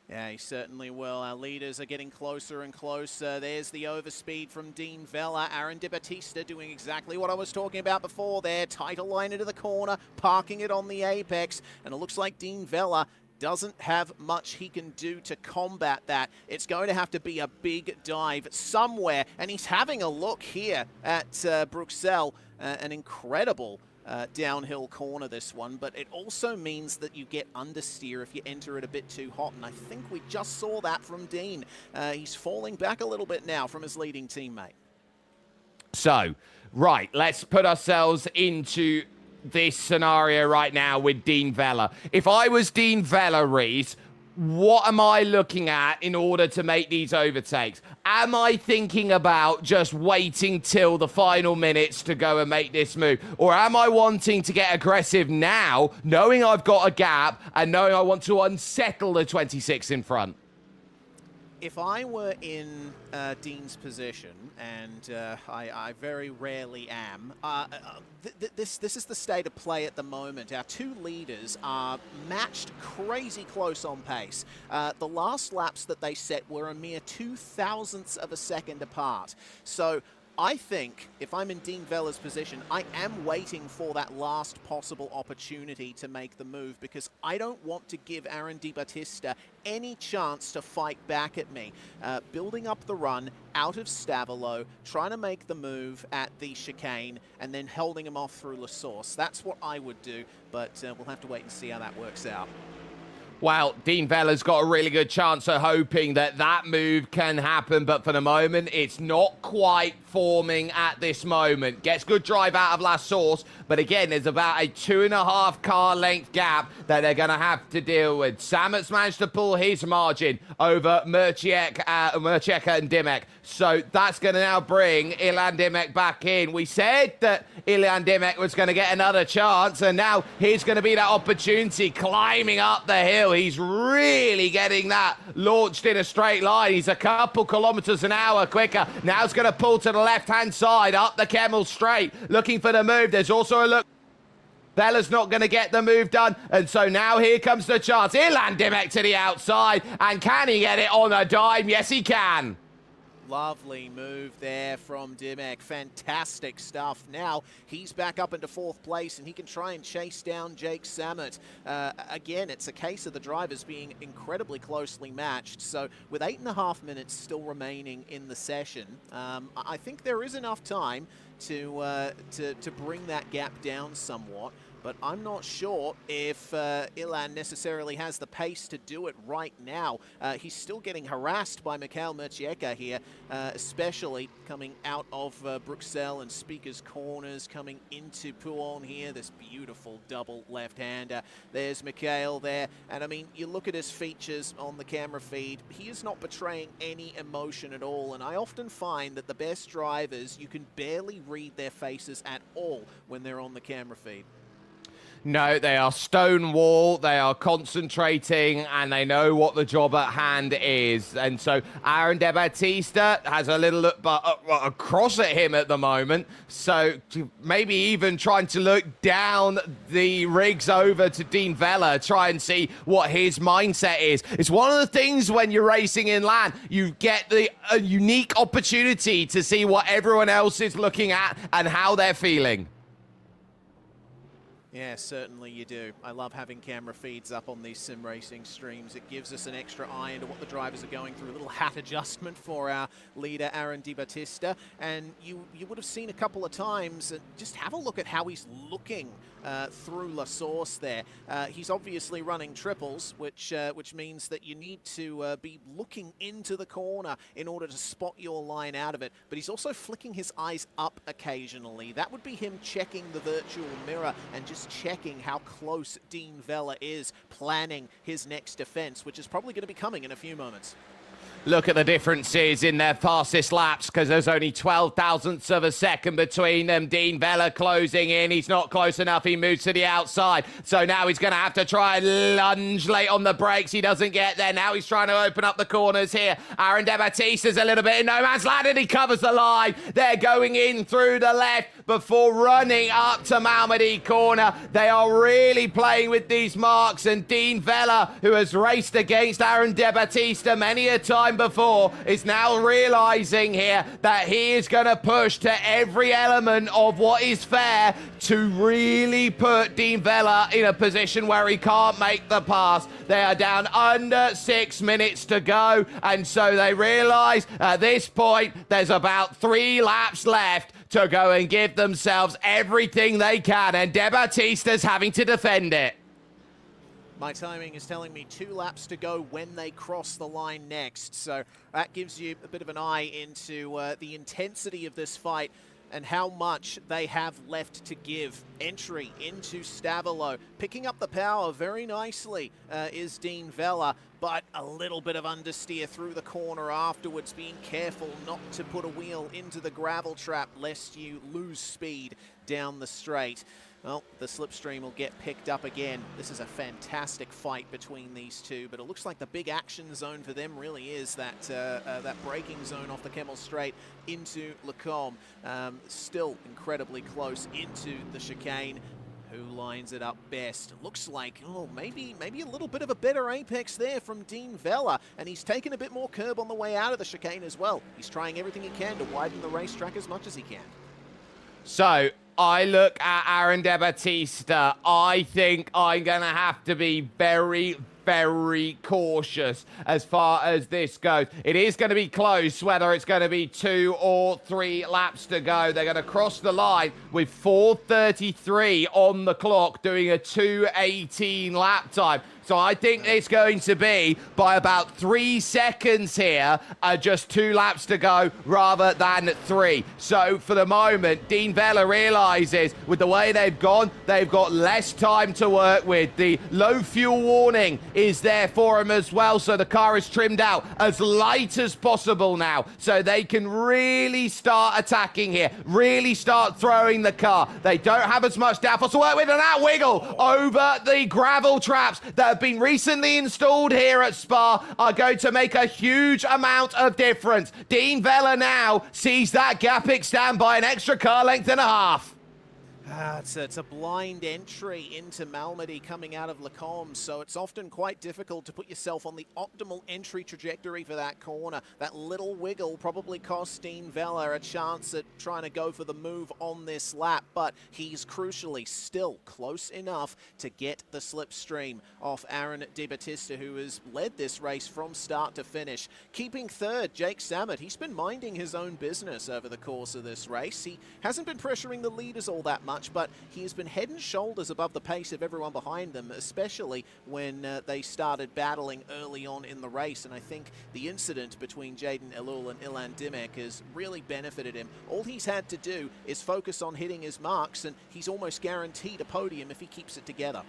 Yeah, he certainly will. Our leaders are getting closer and closer. There's the overspeed from Dean Vella. Aaron De Battista doing exactly what I was talking about before there. Tighter line into the corner, parking it on the apex, and it looks like Dean Vella doesn't have much he can do to combat that. It's going to have to be a big dive somewhere, and he's having a look here at Bruxelles, an incredible downhill corner, this one, but it also means that you get understeer if you enter it a bit too hot, and I think we just saw that from Dean. He's falling back a little bit now from his leading teammate. So, right, let's put ourselves into this scenario right now with Dean Vella. If I was Dean Vella, Reese, what am I looking at in order to make these overtakes? Am I thinking about just waiting till the final minutes to go and make this move? Or am I wanting to get aggressive now, knowing I've got a gap and knowing I want to unsettle the 26 in front? If I were in Dean's position, and I very rarely am, this is the state of play at the moment. Our two leaders are matched crazy close on pace. The last laps that they set were a mere 0.002 of a second apart. So I think if I'm in Dean Vella's position, I am waiting for that last possible opportunity to make the move, because I don't want to give Aaron De Battista any chance to fight back at me. Building up the run out of Stavolo, trying to make the move at the chicane, and then holding him off through La Source. That's what I would do, but we'll have to wait and see how that works out. Well, Dean Vella's got a really good chance of hoping that that move can happen, but for the moment, it's not quite forming at this moment. Gets good drive out of La Source, but again, there's about a 2.5 car length gap that they're going to have to deal with. Samet's managed to pull his margin over Murcieka and Dimek, so that's going to now bring Ilan Dimek back in. We said that Ilan Dimek was going to get another chance, and now here's going to be that opportunity climbing up the hill. He's really getting that launched in a straight line. He's a couple kilometers an hour quicker. Now he's going to pull to the left-hand side, up the Kemmel straight, looking for the move. There's also a look. Vella's not going to get the move done, and so now here comes the chance. Ilan Dimek to the outside, and can he get it on a dime? Yes, he can. Lovely move there from Dimmek. Fantastic stuff. Now he's back up into 4th place and he can try and chase down Jake Sammet. Again, it's a case of the drivers being incredibly closely matched. So with 8.5 minutes still remaining in the session, I think there is enough time to bring that gap down somewhat. But I'm not sure if Ilan necessarily has the pace to do it right now. He's still getting harassed by Mikhail Murchieka here, especially coming out of Bruxelles and Speaker's Corners, coming into Pouon here, this beautiful double left-hander. There's Mikhail there, and I mean, you look at his features on the camera feed, he is not betraying any emotion at all, and I often find that the best drivers, you can barely read their faces at all when they're on the camera feed. No, they are stonewall, they are concentrating, and they know what the job at hand is. And so Aaron De Battista has a little look across at him at the moment. So maybe even trying to look down the rigs over to Dean Vella, try and see what his mindset is. It's one of the things when you're racing in land, you get a unique opportunity to see what everyone else is looking at and how they're feeling. Yeah, certainly you do. I love having camera feeds up on these sim racing streams. It gives us an extra eye into what the drivers are going through. A little hat adjustment for our leader, Aaron Di Battista. And you would have seen a couple of times, just have a look at how he's looking through La Source there. He's obviously running triples, which means that you need to be looking into the corner in order to spot your line out of it. But he's also flicking his eyes up occasionally. That would be him checking the virtual mirror and just checking how close Dean Vella is, planning his next defense, which is probably going to be coming in a few moments. Look at the differences in their fastest laps, because there's only 12 thousandths of a second between them. Dean Vella closing in. He's not close enough. He moves to the outside. So now he's going to have to try and lunge late on the brakes. He doesn't get there. Now he's trying to open up the corners here. Aaron De Battista's a little bit in no man's land, and he covers the line. They're going in through the left before running up to Malmedy corner. They are really playing with these marks, and Dean Vella, who has raced against Aaron De Battista many a time before, is now realizing here that he is going to push to every element of what is fair to really put Dean Vella in a position where he can't make the pass. They are down under 6 minutes to go, and so they realize at this point there's about 3 laps left to go and give themselves everything they can, and De Battista's having to defend it. My timing is telling me 2 laps to go when they cross the line next. So that gives you a bit of an eye into the intensity of this fight and how much they have left to give. Entry into Stavilo. Picking up the power very nicely is Dean Vella, but a little bit of understeer through the corner afterwards, being careful not to put a wheel into the gravel trap lest you lose speed down the straight. Well, the slipstream will get picked up again. This is a fantastic fight between these two, but it looks like the big action zone for them really is that that braking zone off the Kemmel Straight into Lacombe. Still incredibly close into the chicane. Who lines it up best? Looks like, oh, maybe a little bit of a better apex there from Dean Vella, and he's taken a bit more curb on the way out of the chicane as well. He's trying everything he can to widen the racetrack as much as he can. So I look at Aaron De Battista. I think I'm going to have to be very, very cautious as far as this goes. It is going to be close, whether it's going to be 2 or 3 laps to go. They're going to cross the line with 4:33 on the clock, doing a 2:18 lap time. So I think it's going to be by about 3 seconds here, just 2 laps to go rather than 3. So for the moment, Dean Vella realizes with the way they've gone, they've got less time to work with. The low fuel warning is there for him as well, so the car is trimmed out as light as possible now, so they can really start attacking here, really start throwing the car. They don't have as much downforce to work with, and that wiggle over the gravel traps that have been recently installed here at Spa are going to make a huge amount of difference. Dean Vella now sees that gap extend by an extra car length and a half. It's a blind entry into Malmedy coming out of Lacombe, so it's often quite difficult to put yourself on the optimal entry trajectory for that corner. That little wiggle probably cost Dean Vella a chance at trying to go for the move on this lap, but he's crucially still close enough to get the slipstream off Aaron De Battista, who has led this race from start to finish. Keeping third, Jake Sammet, he's been minding his own business over the course of this race. He hasn't been pressuring the leaders all that much, but he has been head and shoulders above the pace of everyone behind them, especially when they started battling early on in the race. And I think the incident between Jaden Elul and Ilan Dimek has really benefited him. All he's had to do is focus on hitting his marks, and he's almost guaranteed a podium if he keeps it together.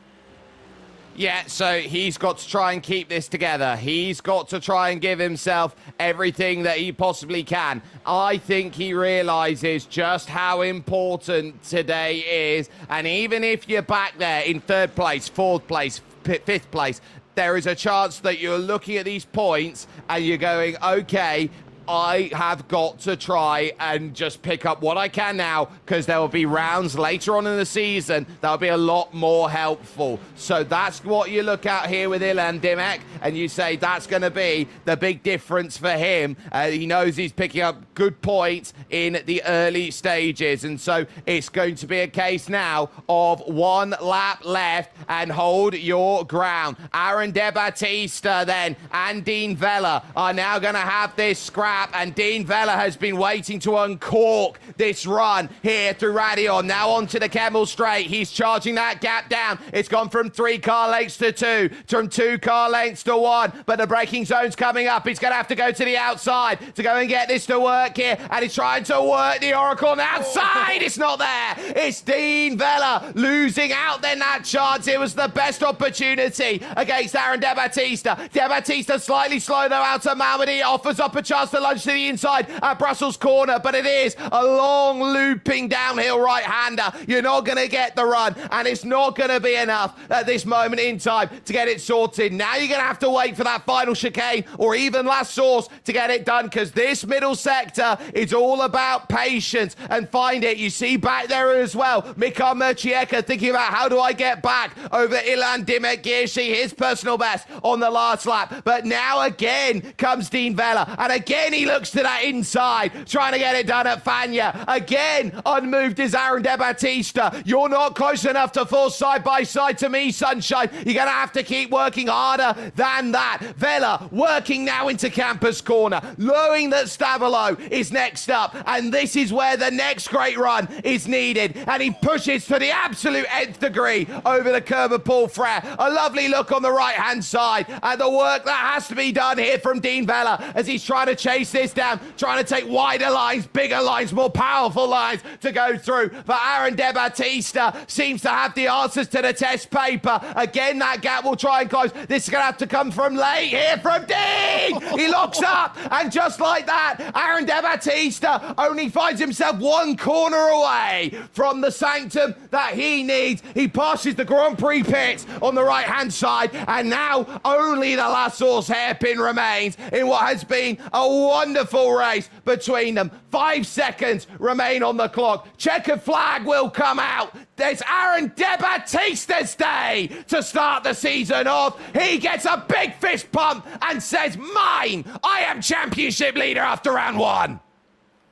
Yeah, so he's got to try and keep this together. He's got to try and give himself everything that he possibly can. I think he realizes just how important today is. And even if you're back there in third place, fourth place, fifth place, there is a chance that you're looking at these points and you're going, okay, I have got to try and just pick up what I can now, because there will be rounds later on in the season that'll be a lot more helpful. So that's what you look at here with Ilan Dimek, and you say that's going to be the big difference for him. He knows he's picking up good points in the early stages, and so it's going to be a case now of one lap left and hold your ground. Aaron De Battista then and Dean Vella are now going to have this scrap, and Dean Vella has been waiting to uncork this run here through Radion. Now onto the Kemmel Straight. He's charging that gap down. It's gone from 3 car lengths to 2, from 2 car lengths to 1, but the braking zone's coming up. He's going to have to go to the outside to go and get this to work here, and he's trying to work the Oracle on the outside. It's not there. It's Dean Vella losing out then that chance. It was the best opportunity against Aaron De Battista. De Battista slightly slow though out of Malmedy. Offers up a chance to lunge to the inside at Brussels corner, but it is a long looping downhill right-hander. You're not going to get the run, and it's not going to be enough at this moment in time to get it sorted. Now you're going to have to wait for that final chicane or even last source to get it done, because this middle sector is all about patience and find it. You see back there as well, Mika Merchieka thinking about how do I get back over Ilan Dimek Girshi, his personal best on the last lap. But now again comes Dean Vella, and again he looks to that inside, trying to get it done at Fania. Again, unmoved is Aaron De Battista. You're not close enough to force side by side to me, Sunshine. You're going to have to keep working harder than that. Vella working now into Campus Corner, knowing that Stavolo is next up, and this is where the next great run is needed. And he pushes to the absolute nth degree over the curb of Paul Frere. A lovely look on the right-hand side at the work that has to be done here from Dean Vella as he's trying to chase this down, trying to take wider lines, bigger lines, more powerful lines to go through. But Aaron De Battista seems to have the answers to the test paper. Again, that gap will try and close. This is going to have to come from late here from Dean. He locks up, and just like that, Aaron De Battista only finds himself one corner away from the sanctum that he needs. He passes the Grand Prix pits on the right-hand side, and now only the last source hairpin remains in what has been a wonderful race between them. 5 seconds remain on the clock. Checkered flag will come out. There's Aaron De Battista's day to start the season off. He gets a big fist pump and says, mine! I am championship leader after round 1.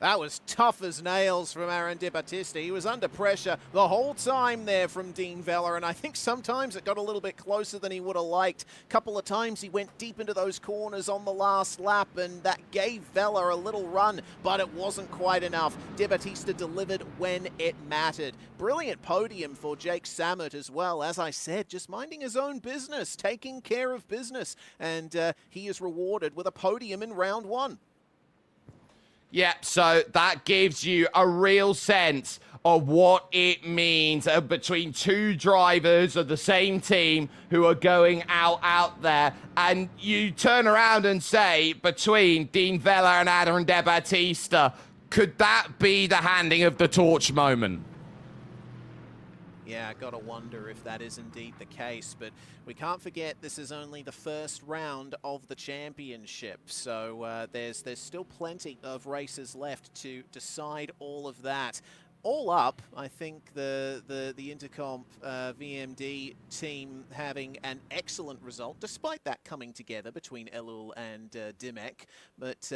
That was tough as nails from Aaron De Battista. He was under pressure the whole time there from Dean Vella, and I think sometimes it got a little bit closer than he would have liked. A couple of times he went deep into those corners on the last lap, and that gave Vella a little run, but it wasn't quite enough. De Battista delivered when it mattered. Brilliant podium for Jake Sammet as well. As I said, just minding his own business, taking care of business, and he is rewarded with a podium in round 1. Yep, so that gives you a real sense of what it means between 2 drivers of the same team who are going out there. And you turn around and say, between Dean Vella and Aaron De Battista, could that be the handing of the torch moment? Yeah, I gotta wonder if that is indeed the case, but we can't forget this is only the first round of the championship, so there's still plenty of races left to decide all of that. all up, I think the Intercomp VMD team having an excellent result, despite that coming together between Elul and Dimek. But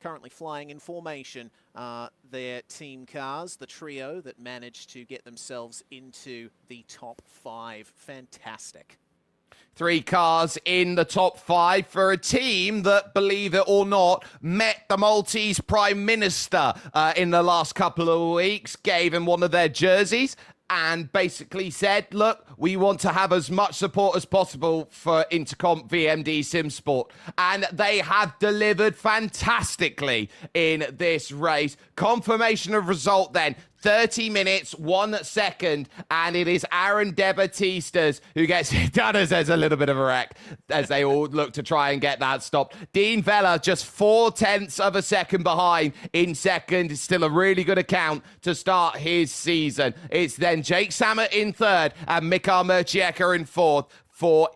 currently flying in formation are their team cars, the trio that managed to get themselves into the top 5. Fantastic. 3 cars in the top 5 for a team that, believe it or not, met the Maltese Prime Minister in the last couple of weeks, gave him one of their jerseys, and basically said, look, we want to have as much support as possible for Intercomp VMD SimSport. And they have delivered fantastically in this race. Confirmation of result then. 30 minutes, 1 second, and it is Aaron De Batistas who gets it done as there's a little bit of a wreck as they all look to try and get that stopped. Dean Vella just 0.4 of a second behind in second. It's still a really good account to start his season. It's then Jake Samet in third and Mikhail Merchieka in fourth for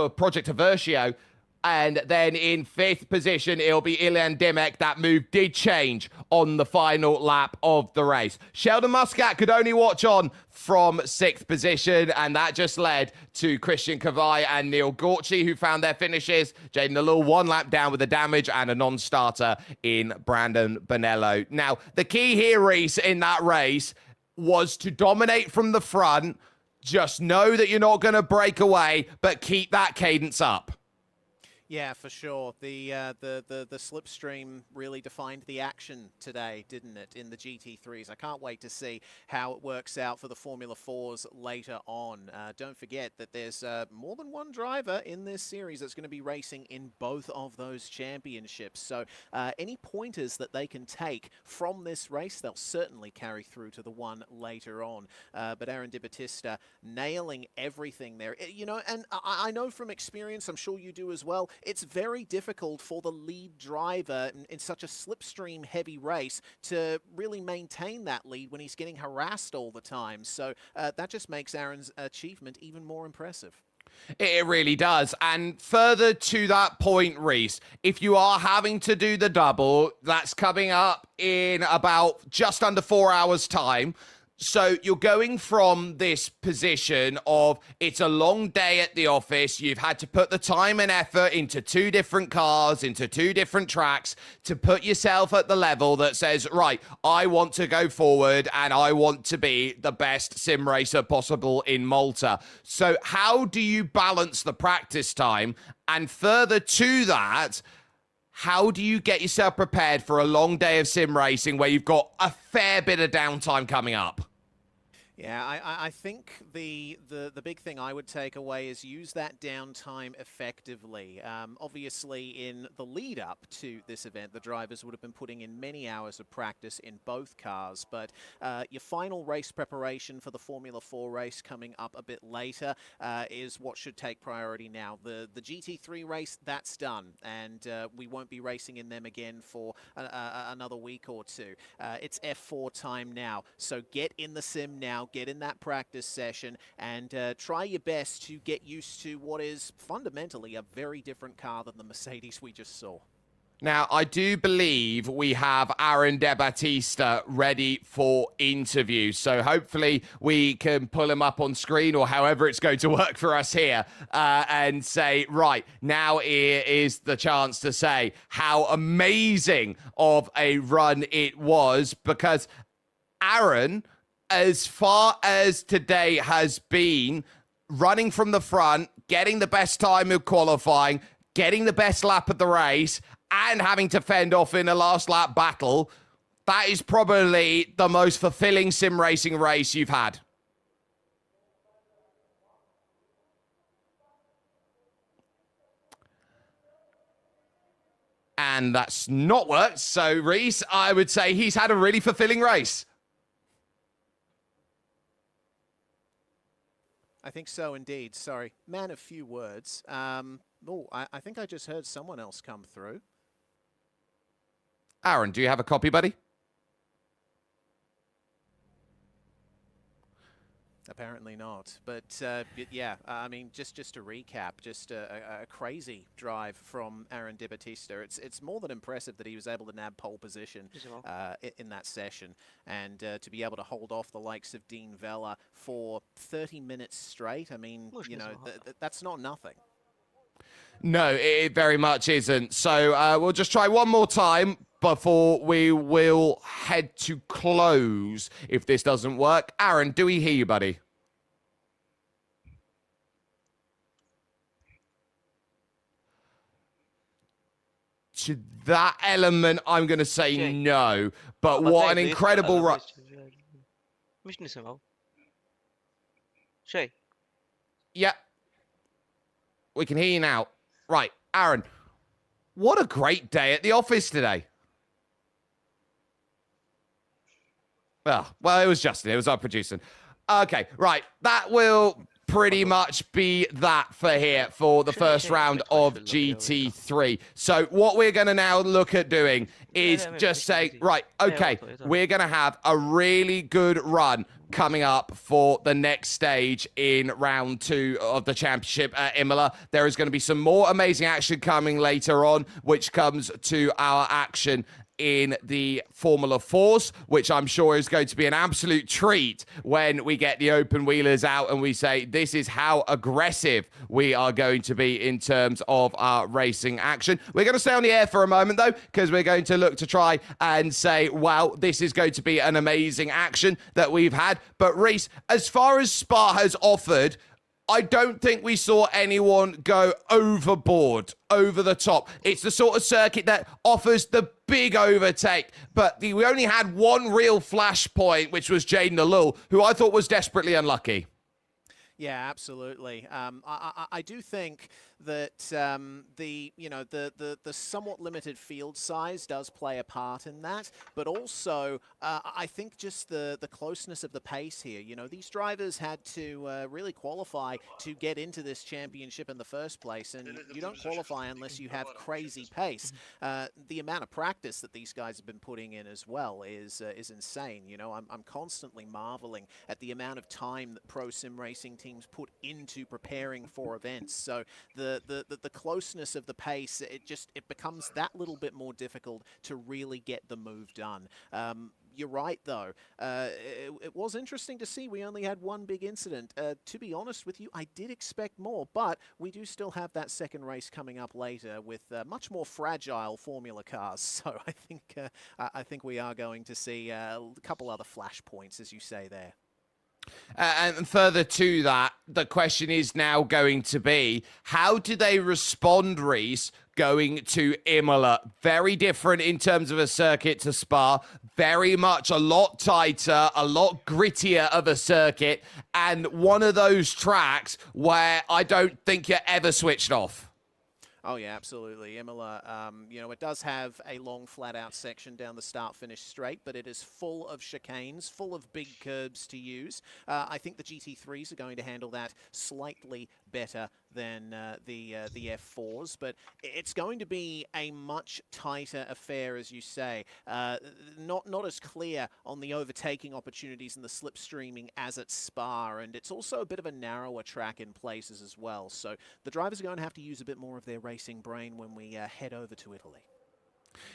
Project Aversio. And then in 5th position, it'll be Ilian Dimek. That move did change on the final lap of the race. Sheldon Muscat could only watch on from 6th position, and that just led to Christian Kavai and Neil Gorchi, who found their finishes. Jaden Alul 1 lap down with a damage and a non-starter in Brandon Bonello. Now, the key here, Reese, in that race was to dominate from the front. Just know that you're not going to break away, but keep that cadence up. Yeah, for sure. The slipstream really defined the action today, didn't it, in the GT3s? I can't wait to see how it works out for the Formula 4s later on. Don't forget that there's more than one driver in this series that's going to be racing in both of those championships. So any pointers that they can take from this race, they'll certainly carry through to the one later on. But Aaron Di Battista nailing everything there. You know, and I know from experience, I'm sure you do as well, it's very difficult for the lead driver in such a slipstream heavy race to really maintain that lead when he's getting harassed all the time. So that just makes Aaron's achievement even more impressive. It really does. And further to that point, Reese, if you are having to do the double, that's coming up in about just under 4 hours' time. So you're going from this position of it's a long day at the office. You've had to put the time and effort into 2 different cars, into 2 different tracks to put yourself at the level that says, right, I want to go forward and I want to be the best sim racer possible in Malta. So how do you balance the practice time? And further to that, how do you get yourself prepared for a long day of sim racing where you've got a fair bit of downtime coming up? Yeah, I think the big thing I would take away is use that downtime effectively. Obviously, in the lead up to this event, the drivers would have been putting in many hours of practice in both cars, but your final race preparation for the Formula 4 race coming up a bit later is what should take priority now. The GT3 race, that's done, and we won't be racing in them again for another week or 2. It's F4 time now, so get in the sim now. Get in that practice session and try your best to get used to what is fundamentally a very different car than the Mercedes we just saw. Now, I do believe we have Aaron De Battista ready for interview. So hopefully we can pull him up on screen or however it's going to work for us here and say, right, now here is the chance to say how amazing of a run it was, because Aaron, as far as today has been, running from the front, getting the best time of qualifying, getting the best lap of the race, and having to fend off in a last lap battle, that is probably the most fulfilling sim racing race you've had. And that's not worked. So, Reese, I would say he's had a really fulfilling race. I think so indeed. Sorry. Man of few words. I think I just heard someone else come through. Aaron, do you have a copy, buddy? Apparently not. But yeah, I mean, just to recap, just a crazy drive from Aaron Di Battista. It's more than impressive that he was able to nab pole position in that session, and to be able to hold off the likes of Dean Vella for 30 minutes straight. I mean, you know, that's not nothing. No, it very much isn't. So we'll just try one more time before we will head to close if this doesn't work. Aaron, do we hear you, buddy? To that element, I'm going to say no. But what an incredible run. Yeah. We can hear you now. Right, Aaron, what a great day at the office today. Well, it was Justin. It was our producer. Okay, right. That will pretty much be that for here for the first round of GT3. So what we're going to now look at doing is just say, right, okay, we're going to have a really good run coming up for the next stage in round 2 of the championship at Imola. There is going to be some more amazing action coming later on, which comes to our action in the Formula 4s, which I'm sure is going to be an absolute treat when we get the open wheelers out and we say this is how aggressive we are going to be in terms of our racing action. We're going to stay on the air for a moment though, because we're going to look to try and say, wow, this is going to be an amazing action that we've had. But Reese, as far as Spa has offered, I don't think we saw anyone go overboard, over the top. It's the sort of circuit that offers the big overtake, but we only had one real flashpoint, which was Jaden Alul, who I thought was desperately unlucky. Yeah, absolutely. I do think that the somewhat limited field size does play a part in that, but also I think just the closeness of the pace here. You know, these drivers had to really qualify to get into this championship in the first place, and you don't qualify unless you have crazy pace. The amount of practice that these guys have been putting in as well is insane. You know, I'm constantly marveling at the amount of time that pro sim racing teams put into preparing for events. So the closeness of the pace, it becomes that little bit more difficult to really get the move done. You're right, though. It was interesting to see we only had one big incident. To be honest with you, I did expect more, but we do still have that second race coming up later with much more fragile Formula cars. So I think we are going to see a couple other flashpoints, as you say there. And further to that, the question is now going to be, how do they respond, Reese, going to Imola? Very different in terms of a circuit to Spa, very much a lot tighter, a lot grittier of a circuit, and one of those tracks where I don't think you're ever switched off. Oh, yeah, absolutely. Imola, you know, it does have a long flat-out section down the start-finish straight, but it is full of chicanes, full of big curbs to use. I think the GT3s are going to handle that slightly better than the F4s, but it's going to be a much tighter affair, as you say. Not as clear on the overtaking opportunities and the slipstreaming as at Spa, and it's also a bit of a narrower track in places as well. So the drivers are going to have to use a bit more of their racing brain when we head over to Italy.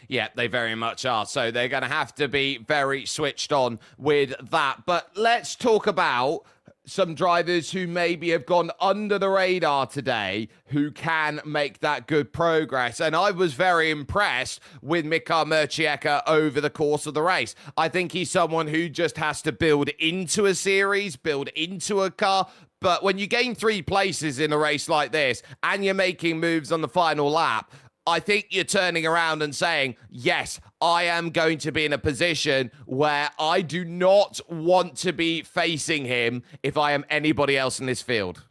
Yeah, they very much are. So they're going to have to be very switched on with that. But let's talk about some drivers who maybe have gone under the radar today who can make that good progress. And I was very impressed with Mika Murcieka over the course of the race. I think he's someone who just has to build into a series, build into a car. But when you gain 3 places in a race like this and you're making moves on the final lap, I think you're turning around and saying, yes, I am going to be in a position where I do not want to be facing him if I am anybody else in this field.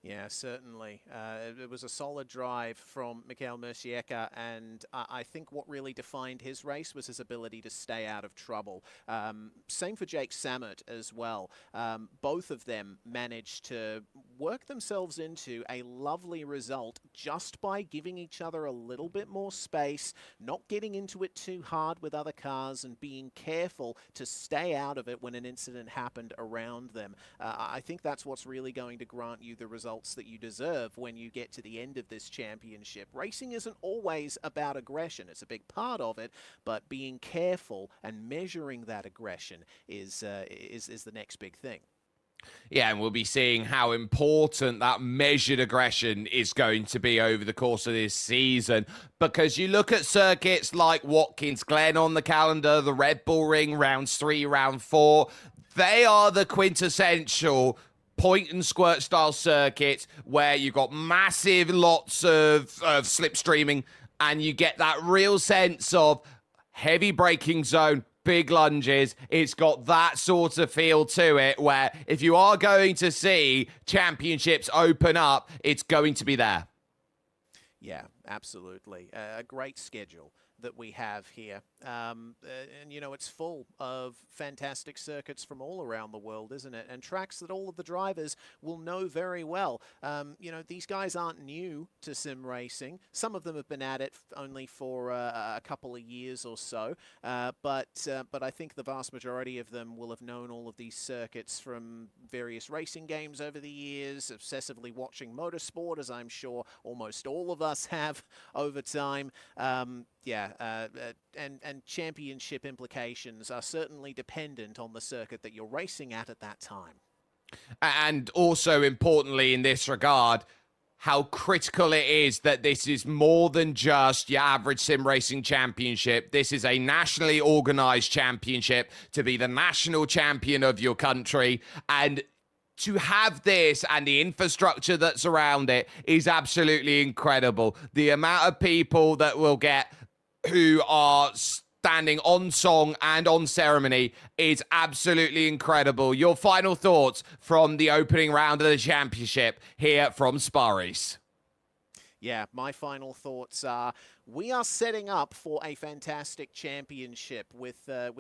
Yeah, certainly. It was a solid drive from Michael Mercieka, and I think what really defined his race was his ability to stay out of trouble. Same for Jake Sammet as well. Both of them managed to work themselves into a lovely result just by giving each other a little bit more space, not getting into it too hard with other cars, and being careful to stay out of it when an incident happened around them. I think that's what's really going to grant you the results that you deserve when you get to the end of this championship. Racing isn't always about aggression. It's a big part of it, but being careful and measuring that aggression is the next big thing. Yeah, and we'll be seeing how important that measured aggression is going to be over the course of this season. Because you look at circuits like Watkins Glen on the calendar, the Red Bull Ring, rounds 3, round 4, they are the quintessential point and squirt style circuits where you've got massive lots of slipstreaming, and you get that real sense of heavy braking zone, big lunges. It's got that sort of feel to it where if you are going to see championships open up, it's going to be there. Yeah, absolutely. A great schedule that we have here. And, you know, it's full of fantastic circuits from all around the world, isn't it? And tracks that all of the drivers will know very well. You know, these guys aren't new to sim racing. Some of them have been at it only for a couple of years or so. But I think the vast majority of them will have known all of these circuits from various racing games over the years, obsessively watching motorsport, as I'm sure almost all of us have over time. And championship implications are certainly dependent on the circuit that you're racing at that time. And also importantly in this regard, how critical it is that this is more than just your average sim racing championship. This is a nationally organized championship to be the national champion of your country. And to have this and the infrastructure that's around it is absolutely incredible. The amount of people that will get who are standing on song and on ceremony is absolutely incredible. Your final thoughts from the opening round of the championship here from Spa-Race. Yeah, my final thoughts are we are setting up for a fantastic championship with the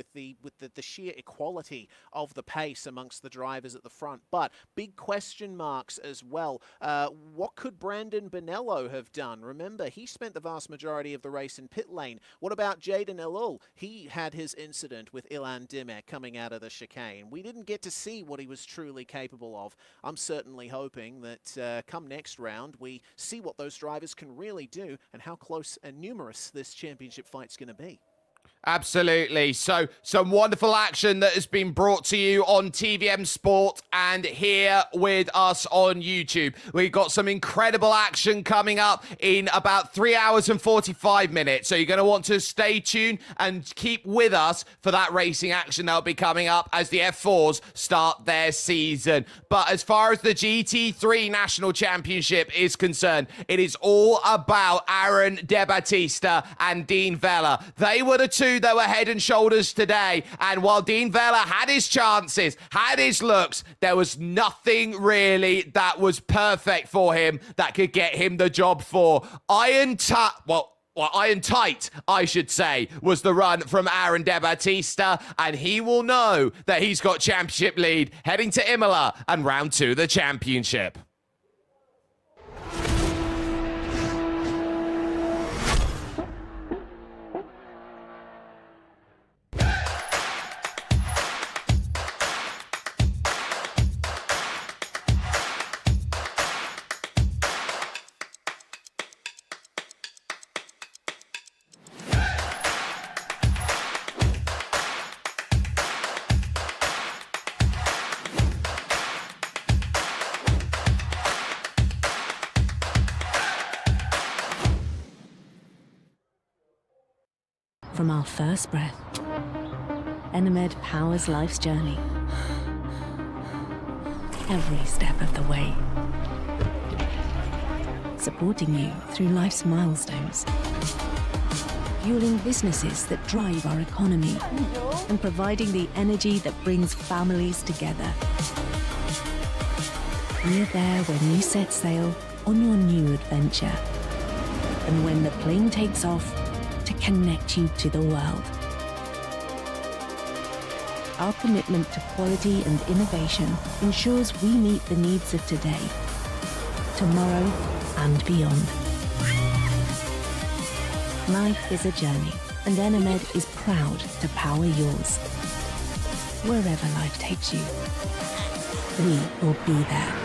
sheer equality of the pace amongst the drivers at the front, but big question marks as well. What could Brandon Bonello have done? Remember, he spent the vast majority of the race in pit lane. What about Jaden Elul? He had his incident with Ilan Dimek coming out of the chicane. We didn't get to see what he was truly capable of. I'm certainly hoping that come next round, we see what those drivers can really do and how close and numerous this championship fight's going to be. Absolutely. So some wonderful action that has been brought to you on TVM Sport and here with us on YouTube. We've got some incredible action coming up in about 3 hours and 45 minutes. So you're going to want to stay tuned and keep with us for that racing action that'll be coming up as the F4s start their season. But as far as the GT3 National Championship is concerned, it is all about Aaron De Battista and Dean Vella. They were the two that were head and shoulders today, and while Dean Vella had his chances, had his looks, there was nothing really that was perfect for him that could get him the job for. Iron tight, I should say, was the run from Aaron De Battista, and he will know that he's got championship lead heading to Imola and round 2 of the championship. From our first breath, Enemed powers life's journey. Every step of the way. Supporting you through life's milestones. Fueling businesses that drive our economy. And providing the energy that brings families together. We're there when you set sail on your new adventure. And when the plane takes off, to connect you to the world. Our commitment to quality and innovation ensures we meet the needs of today, tomorrow, and beyond. Life is a journey, and Enemed is proud to power yours. Wherever life takes you, we will be there.